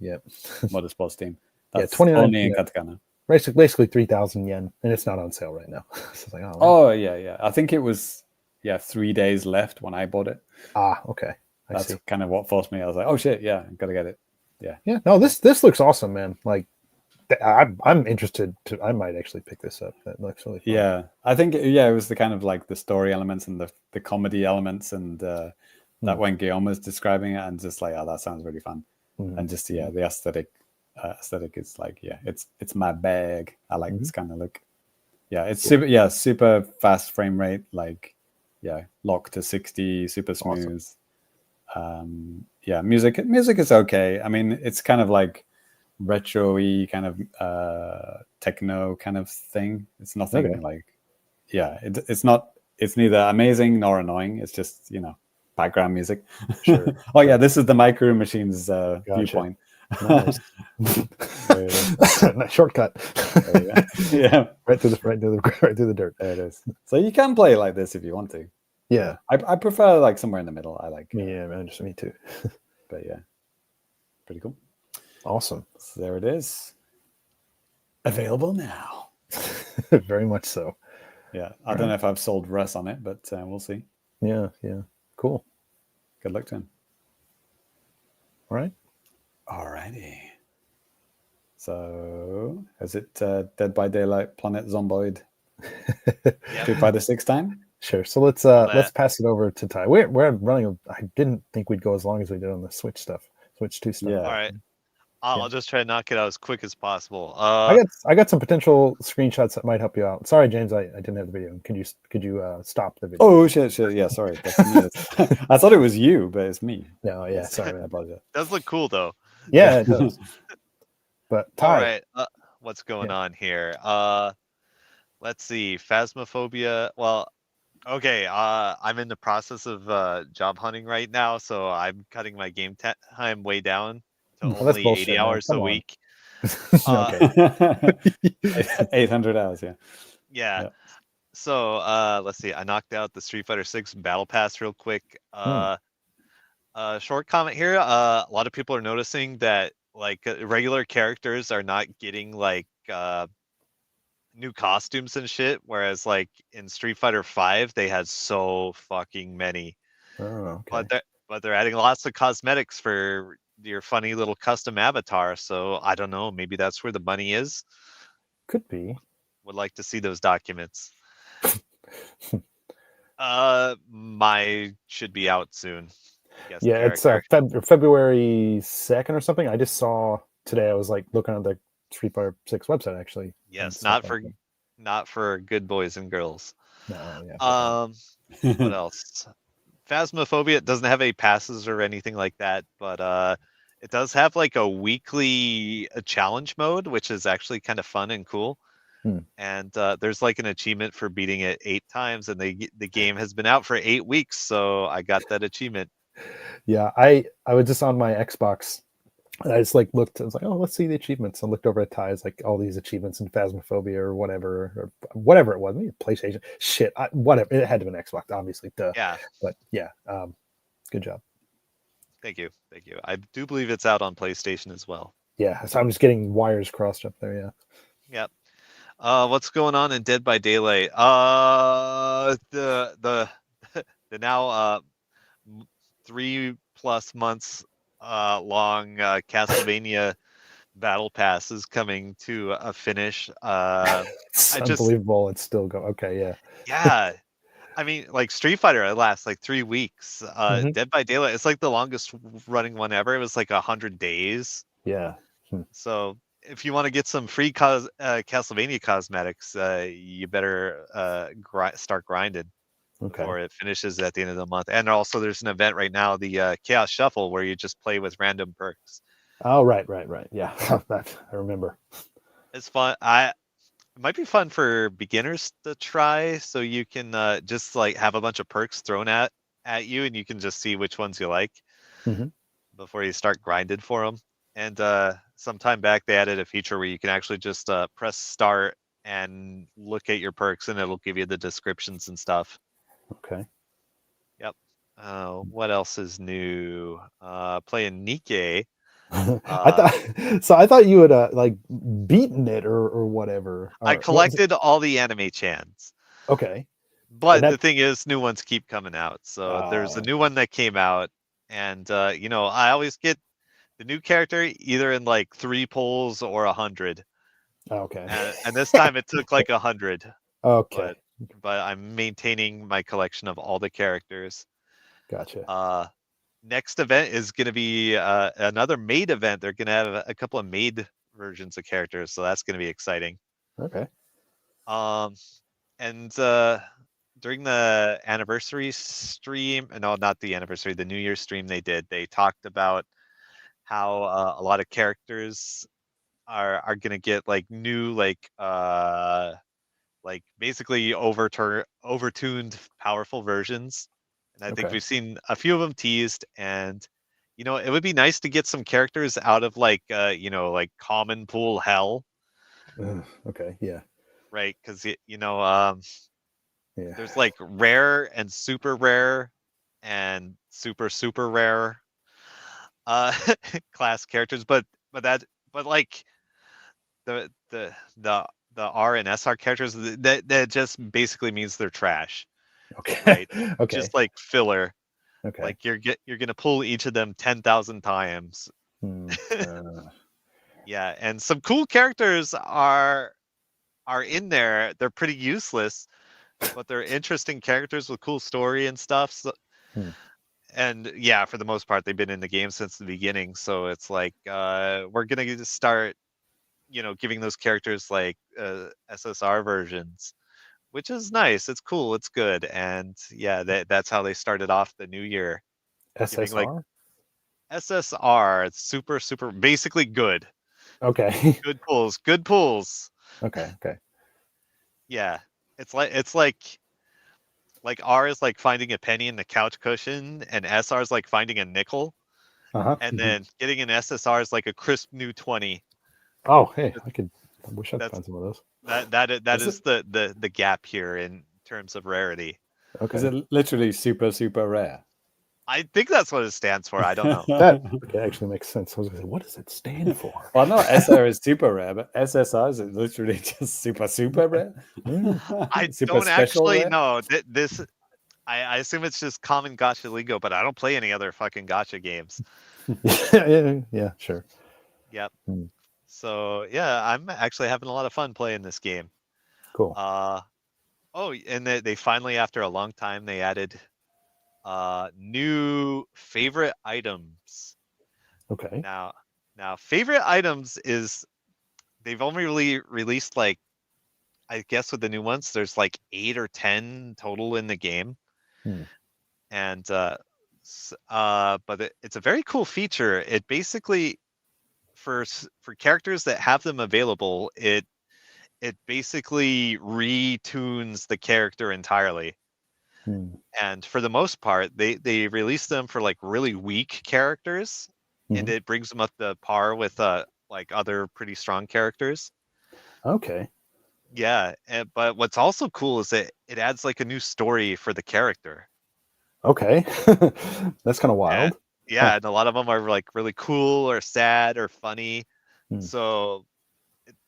Yep. Motorsports Team. That's 29 only in katakana. Basically 3,000 yen, and it's not on sale right now. So it's like, yeah. I think it was 3 days left when I bought it. Okay. That's kind of what forced me. I was like, oh shit, yeah, gotta get it. Yeah. No, this looks awesome, man. Like, I'm interested to. I might actually pick this up. That looks really fun. Yeah, I think it was the kind of like the story elements and the comedy elements, and that when Guillaume was describing it, and just like, oh, that sounds really fun, and just the aesthetic is like, it's my bag. I like this kind of look. Yeah, it's super fast frame rate, like lock to 60, super smooth. Awesome. Music is okay. I mean, it's kind of like retro-y kind of techno kind of thing. It's nothing like it's neither amazing nor annoying. It's just background music. Sure. This is the Micro Machines viewpoint. Nice. Nice shortcut. Yeah, right through the dirt. There it is. So you can play like this if you want to. Yeah, I prefer like somewhere in the middle. I like. Me too. But yeah, pretty cool. Awesome. So there it is. Available now. Very much so. Yeah, I don't know if I've sold Russ on it, but we'll see. Yeah. Cool. Good luck to him. All right. Alrighty. So, is it Dead by Daylight Planet Zomboid Street Fighter 6 time? Sure. So let's pass it over to Ty. We're running. I didn't think we'd go as long as we did on the Switch 2 stuff. Yeah. All right. I'll just try to knock it out as quick as possible. I got some potential screenshots that might help you out. Sorry, James, I didn't have the video. Could you stop the video? Oh shit! Yeah, sorry. That's me. I thought it was you, but it's me. No, yeah, sorry. I apologize. Does look cool though. Yeah, it does. But Ty, all right, what's going on here? Let's see. Phasmophobia. Well, okay. I'm in the process of job hunting right now, so I'm cutting my game time way down to only bullshit, 80 hours a week. 800 hours, yeah. So let's see. I knocked out the Street Fighter 6 Battle Pass real quick. Short comment here. A lot of people are noticing that like regular characters are not getting like new costumes and shit, whereas like in Street Fighter 5 they had so fucking many. Oh, okay. But they're adding lots of cosmetics for your funny little custom avatar. So I don't know. Maybe that's where the money is. Could be. Would like to see those documents. My should be out soon. Yeah, it's February 2nd or something. I just saw today. I was like looking at the Street Fighter 6 website actually. Yes, not for good boys and girls. No, yeah. What else? Phasmophobia doesn't have any passes or anything like that, but it does have like a weekly challenge mode, which is actually kind of fun and cool. And there's like an achievement for beating it 8 times, and the game has been out for 8 weeks, so I got that achievement. Yeah, I was just on my Xbox, and I just like looked. I was like, oh, let's see the achievements. I looked over at Ty's, like all these achievements in Phasmophobia or whatever it was. Maybe PlayStation. Shit, whatever. It had to be an Xbox, obviously. Duh. Yeah. But yeah, good job. Thank you. I do believe it's out on PlayStation as well. Yeah, so I'm just getting wires crossed up there. Yeah. Yep. What's going on in Dead by Daylight? The now 3+ months long Castlevania Battle Pass is coming to a finish. It's unbelievable. It's still going. Okay, yeah. Yeah. I mean, like Street Fighter, it lasts like 3 weeks. Mhm. Dead by Daylight, it's like the longest running one ever. It was like 100 days. Yeah. So if you want to get some free Castlevania cosmetics, you better start grinding Okay. before it finishes at the end of the month. And also, there's an event right now, the Chaos Shuffle, where you just play with random perks. Oh, right. Yeah, that I remember. It's fun. It might be fun for beginners to try, so you can just like have a bunch of perks thrown at you, and you can just see which ones you like Mhm. before you start grinding for them. And some time back, they added a feature where you can actually just press start and look at your perks, and it'll give you the descriptions and stuff. Okay. Yep. What else is new? Playing Nikke. I thought you had like beaten it or whatever. I Or, collected all the anime chants. okay. But that- the thing is, new ones keep coming out. So there's a new one that came out, and I always get the new character either in like 3 pulls or 100. Okay. And this time it took like 100. Okay. But I'm maintaining my collection of all the characters. Gotcha. Next event is going to be another maid event. They're going to have a couple of maid versions of characters, so that's going to be exciting. Okay. And during the anniversary stream, no, not the anniversary, the New Year's stream they talked about how a lot of characters are gonna get like new like basically overtuned powerful versions. And I think Okay. we've seen a few of them teased, and it would be nice to get some characters out of like like common pool hell, Okay. Yeah. right? Because Yeah. there's like rare and super rare and super super rare class characters, but like the the the the R and SR characters that just basically means they're trash, Okay. right? Okay. Just like filler. Okay. Like you're gonna pull each of them 10,000 times. Yeah, and some cool characters are in there. They're pretty useless, but they're interesting characters with cool story and stuff. So, and yeah, for the most part, they've been in the game since the beginning. So it's like we're gonna start, giving those characters like SSR versions, which is nice. It's cool. It's good. And yeah, that's how they started off the new year. Giving like SSR. SSR, it's super super basically good. Okay. Good pulls. Good pulls. Okay. Yeah, it's like R is like finding a penny in the couch cushion, and SR is like finding a nickel, and then getting an SSR is like a crisp new 20. Oh, hey, I wish I could That's find some of those. that is the gap here in terms of rarity. Okay. Is it literally super, super rare? I think that's what it stands for. I don't know. That actually makes sense. I was gonna say, what does it stand for? Well, no, SR is super rare, but SSR is literally just super, super rare. I Super don't special actually rare? know. This I assume it's just common gacha lingo, but I don't play any other fucking gacha games. Yeah, sure. Yep. So yeah, I'm actually having a lot of fun playing this game. Cool. Oh, and they finally, after a long time, they added new favorite items. Okay. Now favorite items is they've only really released like, I guess with the new ones, there's like 8 or 10 total in the game. And but it's a very cool feature. It basically for characters that have them available, it basically retunes the character entirely. And for the most part, they release them for like really weak characters, and it brings them up to par with like other pretty strong characters. Okay. Yeah, but what's also cool is that it adds like a new story for the character. Okay. That's kind of wild. Yeah, and a lot of them are like really cool or sad or funny. So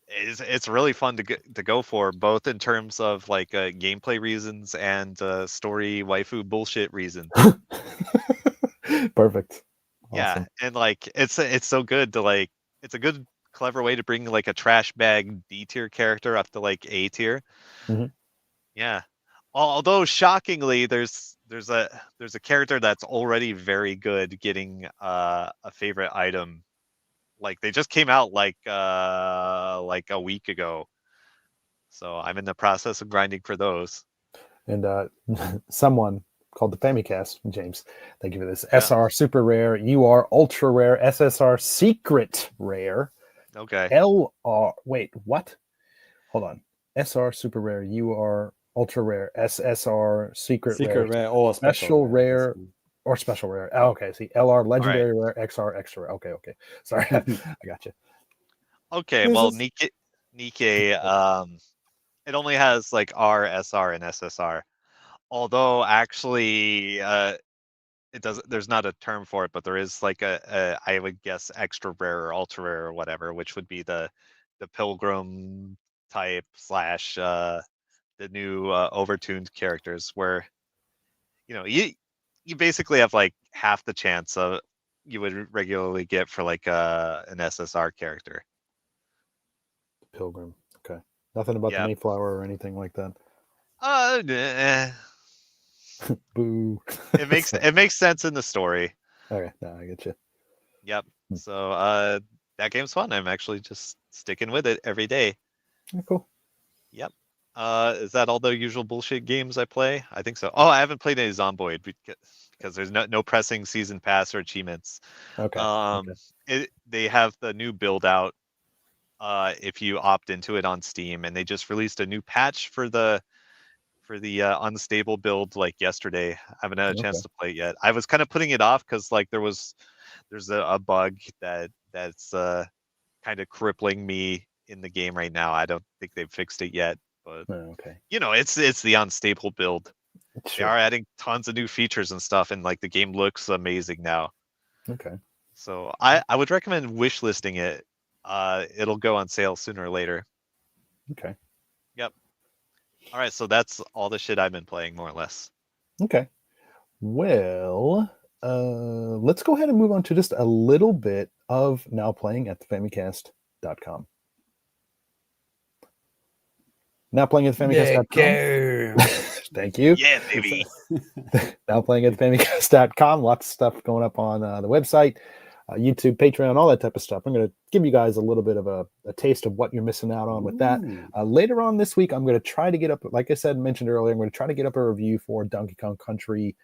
it's really fun to go for, both in terms of like gameplay reasons and story waifu bullshit reasons. Perfect. Yeah, Awesome. and like it's so good to like, it's a good clever way to bring like a trash bag D tier character up to like A tier. Yeah. Although shockingly, there's a character that's already very good getting a favorite item. Like they just came out like a week ago. So I'm in the process of grinding for those. And someone called the Famicast, James, thank you for this. Yeah. SR super rare, UR ultra rare, SSR secret rare, Okay. LR. Wait, what? Hold on. SR super rare, UR ultra rare, SSR secret rare, or special rare, or special rare. Oh, okay, see, LR legendary rare, XR extra rare. Okay. Sorry, I got you. Okay, This well, is- Nikke, it only has like R, SR, and SSR. Although actually, it doesn't. There's not a term for it, but there is like I would guess extra rare or ultra rare or whatever, which would be the pilgrim type slash the new overtuned characters, where you basically have like half the chance of you would regularly get for like an SSR character. Pilgrim. Okay. Nothing about the Mayflower or anything like that. Boo. It makes sense in the story. Okay, no, I get you. Yep. So that game's fun. I'm actually just sticking with it every day. Yeah, cool. Yep. Is that all the usual bullshit games I play? I think so. Oh, I haven't played any Zomboid because there's no pressing season pass or achievements. Okay. They have the new build out if you opt into it on Steam, and they just released a new patch for the unstable build like yesterday. I haven't had a chance to play it yet. I was kind of putting it off because like there's a bug that's kind of crippling me in the game right now. I don't think they've fixed it yet, but it's the unstable build. Sure. They are adding tons of new features and stuff, and like the game looks amazing now. Okay. So I would recommend wishlisting it. It'll go on sale sooner or later. Okay. Yep. All right, so that's all the shit I've been playing, more or less. Okay. Well, let's go ahead and move on to just a little bit of now playing at thefamicast.com. Now playing at thefamicast.com. Thank you. Yeah, baby. Now playing at thefamicast.com. Lots of stuff going up on the website, YouTube, Patreon, all that type of stuff. I'm going to give you guys a little bit of a taste of what you're missing out on with that. Later on this week, I'm going to try to get up, like I said, mentioned earlier, I'm going to try to get up a review for Donkey Kong Country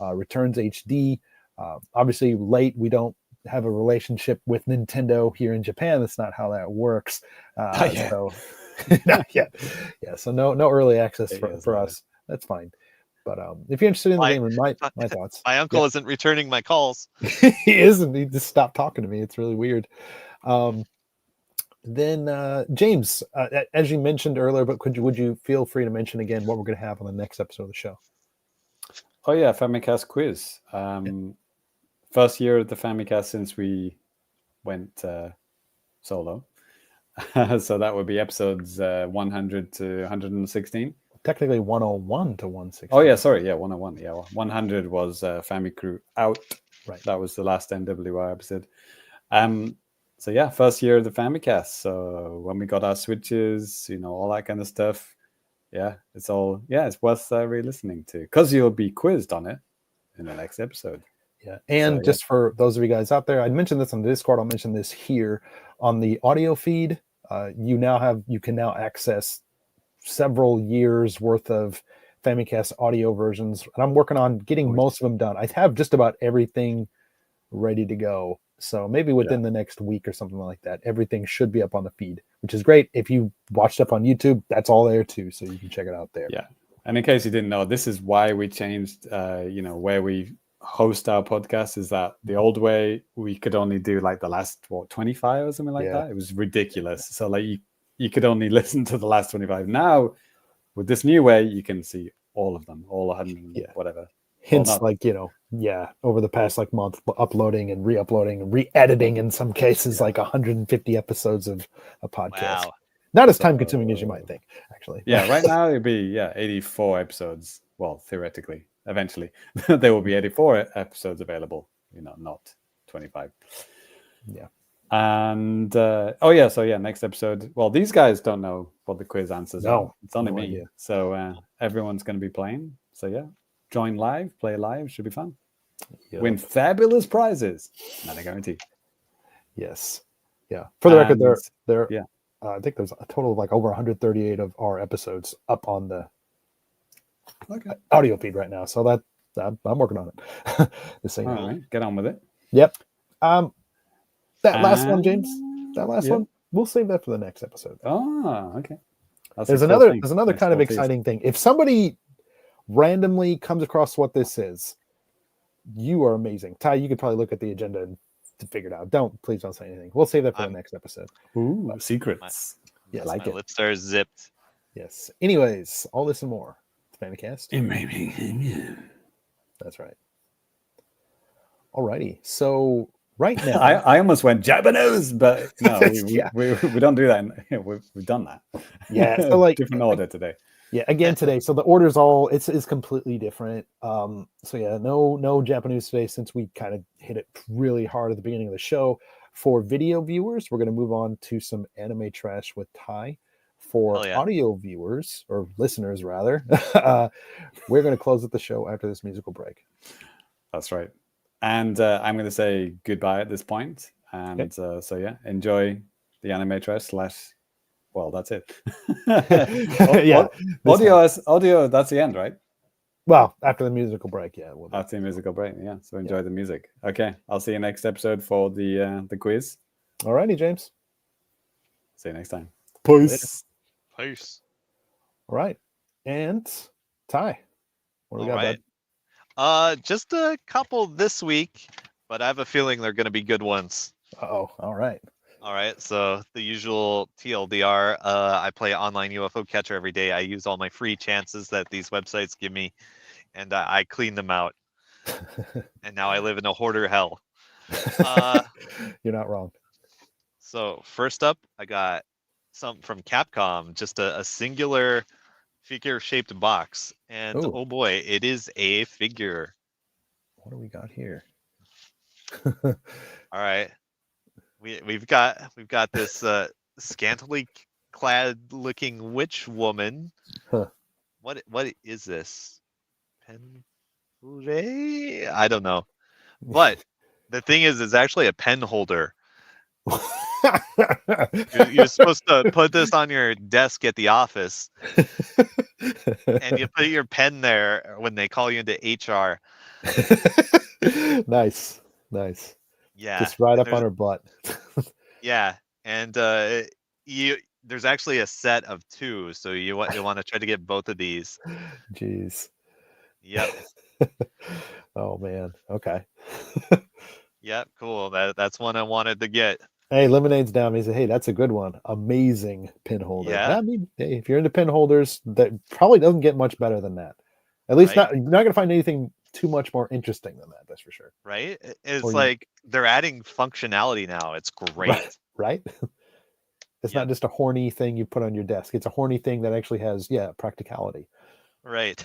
Returns HD. Obviously, late, we don't have a relationship with Nintendo here in Japan. That's not how that works. So not yet. Yeah, so no early access for us. That's fine. But if you're interested in the game and my thoughts. My uncle isn't returning my calls. He isn't. He just stopped talking to me. It's really weird. Then James, as you mentioned earlier, but would you feel free to mention again what we're going to have on the next episode of the show? Oh yeah, Famicast quiz. First year of the Famicast since we went solo. So that would be episodes 100 to 116. Technically 101 to 116. Oh yeah, sorry, yeah, 101. Yeah, 100 was Famicrew out. Right. That was the last NWR episode. So yeah, first year of the Famicast. So when we got our switches, all that kind of stuff. Yeah, it's worth re-listening to because you'll be quizzed on it in the next episode. Yeah, and just for those of you guys out there, I mentioned this on the Discord. I'll mention this here on the audio feed. You can now access several years worth of Famicast audio versions, and I'm working on getting most of them done. I have just about everything ready to go. So maybe within the next week or something like that, everything should be up on the feed, which is great. If you watched up on YouTube, that's all there too, so you can check it out there. Yeah, and in case you didn't know, this is why we changed, where we host our podcast. Is that the old way we could only do like the last 25 or something like that? It was ridiculous. So like you could only listen to the last 25. Now with this new way, you can see all of them, all 100, whatever. Hints over the past month, uploading and re-uploading and re-editing in some cases, 150 episodes of a podcast. Wow. Not as time consuming as you might think, actually. Yeah, right now it'd be 84 episodes. Well, theoretically, eventually there will be 84 episodes available. Not 25. Yeah. And oh yeah, so yeah, next episode. Well, these guys don't know what the quiz answers are. No, It's only no me. idea. So everyone's going to be playing. So yeah, join live, play live. Should be fun. Yep. Win fabulous prizes. Not a guarantee. Yes. Yeah. For the record, And- there. yeah. I think there's a total of like over 138 of our episodes up on the audio feed right now. So that I'm working on it. This thing. All right, get on with it. Yep. That last one, James. That last yeah. one. We'll save that for the next episode. Oh, okay. That's There's a cool another. thing. There's another Nice kind of little tease. exciting thing. If somebody randomly comes across what this is, you are amazing, Ty. You could probably look at the agenda and to figure it out. Please don't say anything. We'll save that for the next episode. Ooh, secrets. Yes, I like My it. lips are zipped. Yes. Anyways, all this and more. Famicast. Maybe. That's right. Alrighty. So right now, I almost went Japanese, but no, Yeah. we don't do that. We've done that. Yeah, so like different order today. Yeah, again today. So the order's all it's completely different. So yeah, no Japanese today since we kind of hit it really hard at the beginning of the show. For video viewers, we're going to move on to some anime trash with Ty. For Hell yeah. audio viewers or listeners rather, we're going to close up the show after this musical break. That's right. And I'm going to say goodbye at this point. And so yeah, enjoy the anime trash / well, that's it. Yeah, audio. That's the end, right? Well, after the musical break, yeah. After the musical break, yeah. So enjoy the music. Okay, I'll see you next episode for the quiz. Alrighty, James. See you next time. Peace. Peace. All right, and Ty, what do we All got, right. bud? Just a couple this week, but I have a feeling they're going to be good ones. Oh, all right. All right, so the usual TLDR. I play online UFO catcher every day. I use all my free chances that these websites give me, and I clean them out. And now I live in a hoarder hell. You're not wrong. So first up, I got something from Capcom, just a singular figure-shaped box, and Ooh. oh boy, it is a figure. What do we got here? All right. We've got this scantily clad looking witch woman. Huh. What is this? Pen I don't know. But the thing is it's actually a pen holder. You're supposed to put this on your desk at the office and you put your pen there when they call you into HR. Nice. Yeah. Just right and up on her butt. Yeah, and there's actually a set of 2, so you want to try to get both of these. Jeez. Yep. Oh man. Okay. Yep. Cool. That's one I wanted to get. Hey, Lemonade's down. He said, "Hey, that's a good one. Amazing pin holder." Yeah. I mean, hey, if you're into pin holders, that probably doesn't get much better than that. At least Right. you're not going to find anything too much more interesting than that. That's for sure. Right? It's Or you- like they're adding functionality now. It's great. Right? It's Yep. not just a horny thing you put on your desk. It's a horny thing that actually has, practicality. Right.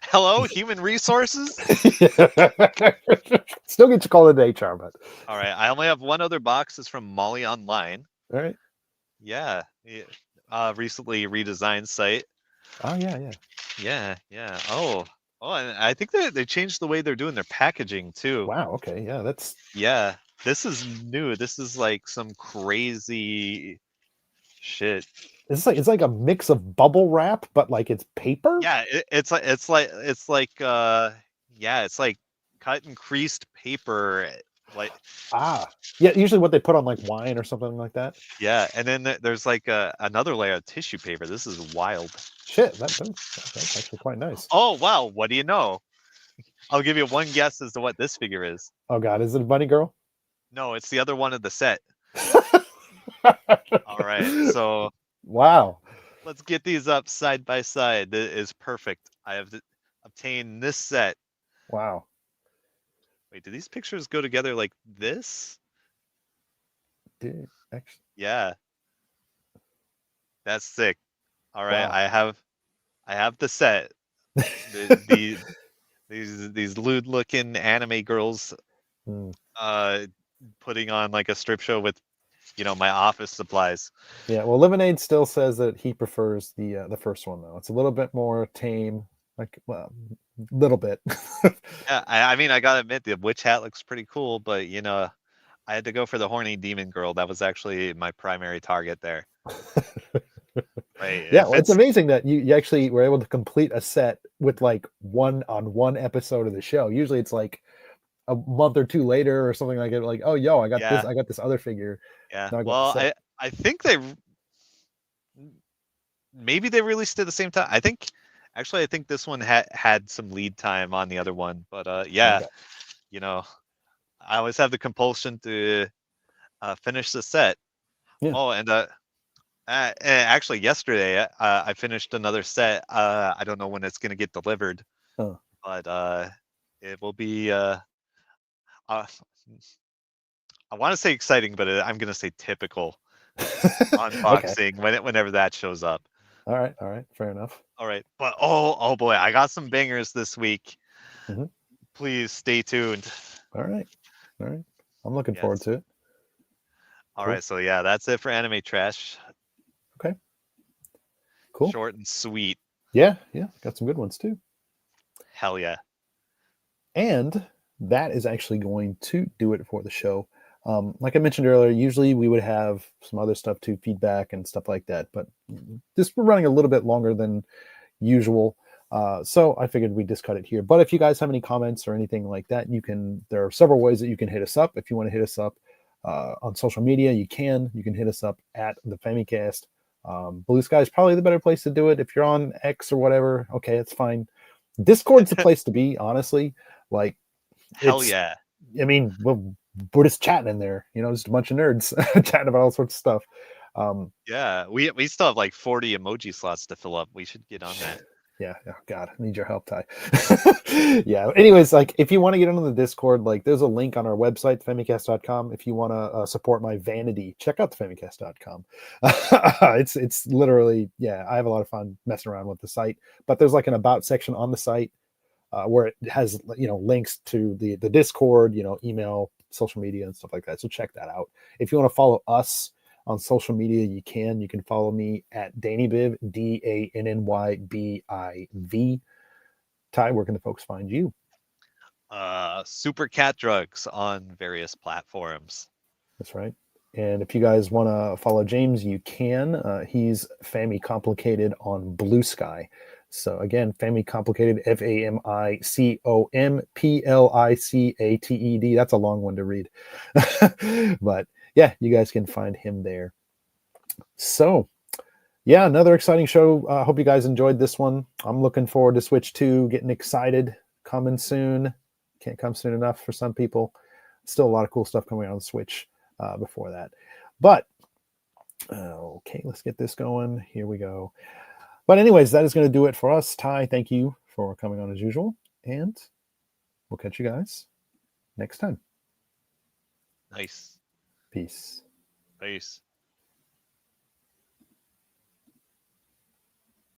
Hello, human resources. Still get you called into HR, but All right. I only have one other box. It's from Molly Online. all right. Yeah. Recently redesigned site. Oh yeah. Yeah. Oh, and I think they changed the way they're doing their packaging too. Wow. Okay. Yeah, that's Yeah, this is new. This is like some crazy shit. it's like a mix of bubble wrap, but like it's paper. Yeah, it's like it's like cut and creased paper. Like Yeah. Usually what they put on like wine or something like that. yeah, and then there's like another layer of tissue paper. This is wild. Shit, that's actually quite nice. Oh wow, what do you know? I'll give you one guess as to what this figure is. Oh God, is it a bunny girl? No, it's the other one of the set. All right, so Wow. let's get these up side by side. That is perfect. I have obtained this set. Wow. Wait, do these pictures go together like this? Dude, actually, Yeah. That's sick. All right, wow. I have the set. These lewd looking anime girls Hmm. putting on like a strip show with, my office supplies. Yeah, well, Lemonade still says that he prefers the first one though. It's a little bit more tame, like little bit. Yeah, I mean, I gotta admit the witch hat looks pretty cool, but I had to go for the horny demon girl. That was actually my primary target there. Right? Yeah, If well, it's amazing that you actually were able to complete a set with like one episode of the show. Usually it's like a month or two later or something like it. Like, oh, yo, I got Yeah. this other figure. Yeah. Now I got the Well, set. I think maybe they released it at the same time. I think this one had some lead time on the other one, but yeah, Okay. I always have the compulsion to finish the set. Yeah. Oh, and actually yesterday I finished another set. I don't know when it's gonna get delivered, Oh. but it will be. I want to say exciting, but I'm gonna say typical Okay. unboxing whenever that shows up. All right. Fair enough. All right, but oh boy, I got some bangers this week. Mhm. Please stay tuned. All right. I'm looking forward Yes. to it. All Cool. right, so yeah, that's it for anime trash. Okay. Cool. Short and sweet. Yeah. Got some good ones too. Hell yeah. And that is actually going to do it for the show. Like I mentioned earlier, usually we would have some other stuff to feedback and stuff like that, but this we're running a little bit longer than usual. So I figured we'd just cut it here. But if you guys have any comments or anything like that, there are several ways that you can hit us up. If you want to hit us up on social media, you can hit us up at the Famicast. Bluesky is probably the better place to do it. If you're on X or whatever, okay, it's fine. Discord's the place to be, honestly. Like, Hell yeah. I mean, we're just chatting in there, just a bunch of nerds chatting about all sorts of stuff. Yeah, we still have like 40 emoji slots to fill up. We should get on that. Yeah. Oh God, I need your help, Ty. Yeah. Anyways, like if you want to get into the Discord, like there's a link on our website, famicast.com. If you want to support my vanity, check out the famicast.com. It's literally, yeah, I have a lot of fun messing around with the site, but there's like an about section on the site where it has, links to the Discord, email, social media and stuff like that. So check that out. If you want to follow us on social media, you can follow me at DannyBiv, DANNYBIV. Ty, where can the folks find you? Super Cat Drugs on various platforms. That's right. And if you guys want to follow James, you can. He's Fami Complicated on Bluesky. So again, Fami Complicated, FAMICOMPLICATED. That's a long one to read. But yeah, you guys can find him there. So yeah, another exciting show. I hope you guys enjoyed this one. I'm looking forward to Switch 2, getting excited, coming soon. Can't come soon enough for some people. Still a lot of cool stuff coming on the Switch before that. But okay, let's get this going. Here we go. But anyways, that is going to do it for us. Ty, thank you for coming on as usual. And we'll catch you guys next time. Nice. Peace. Peace.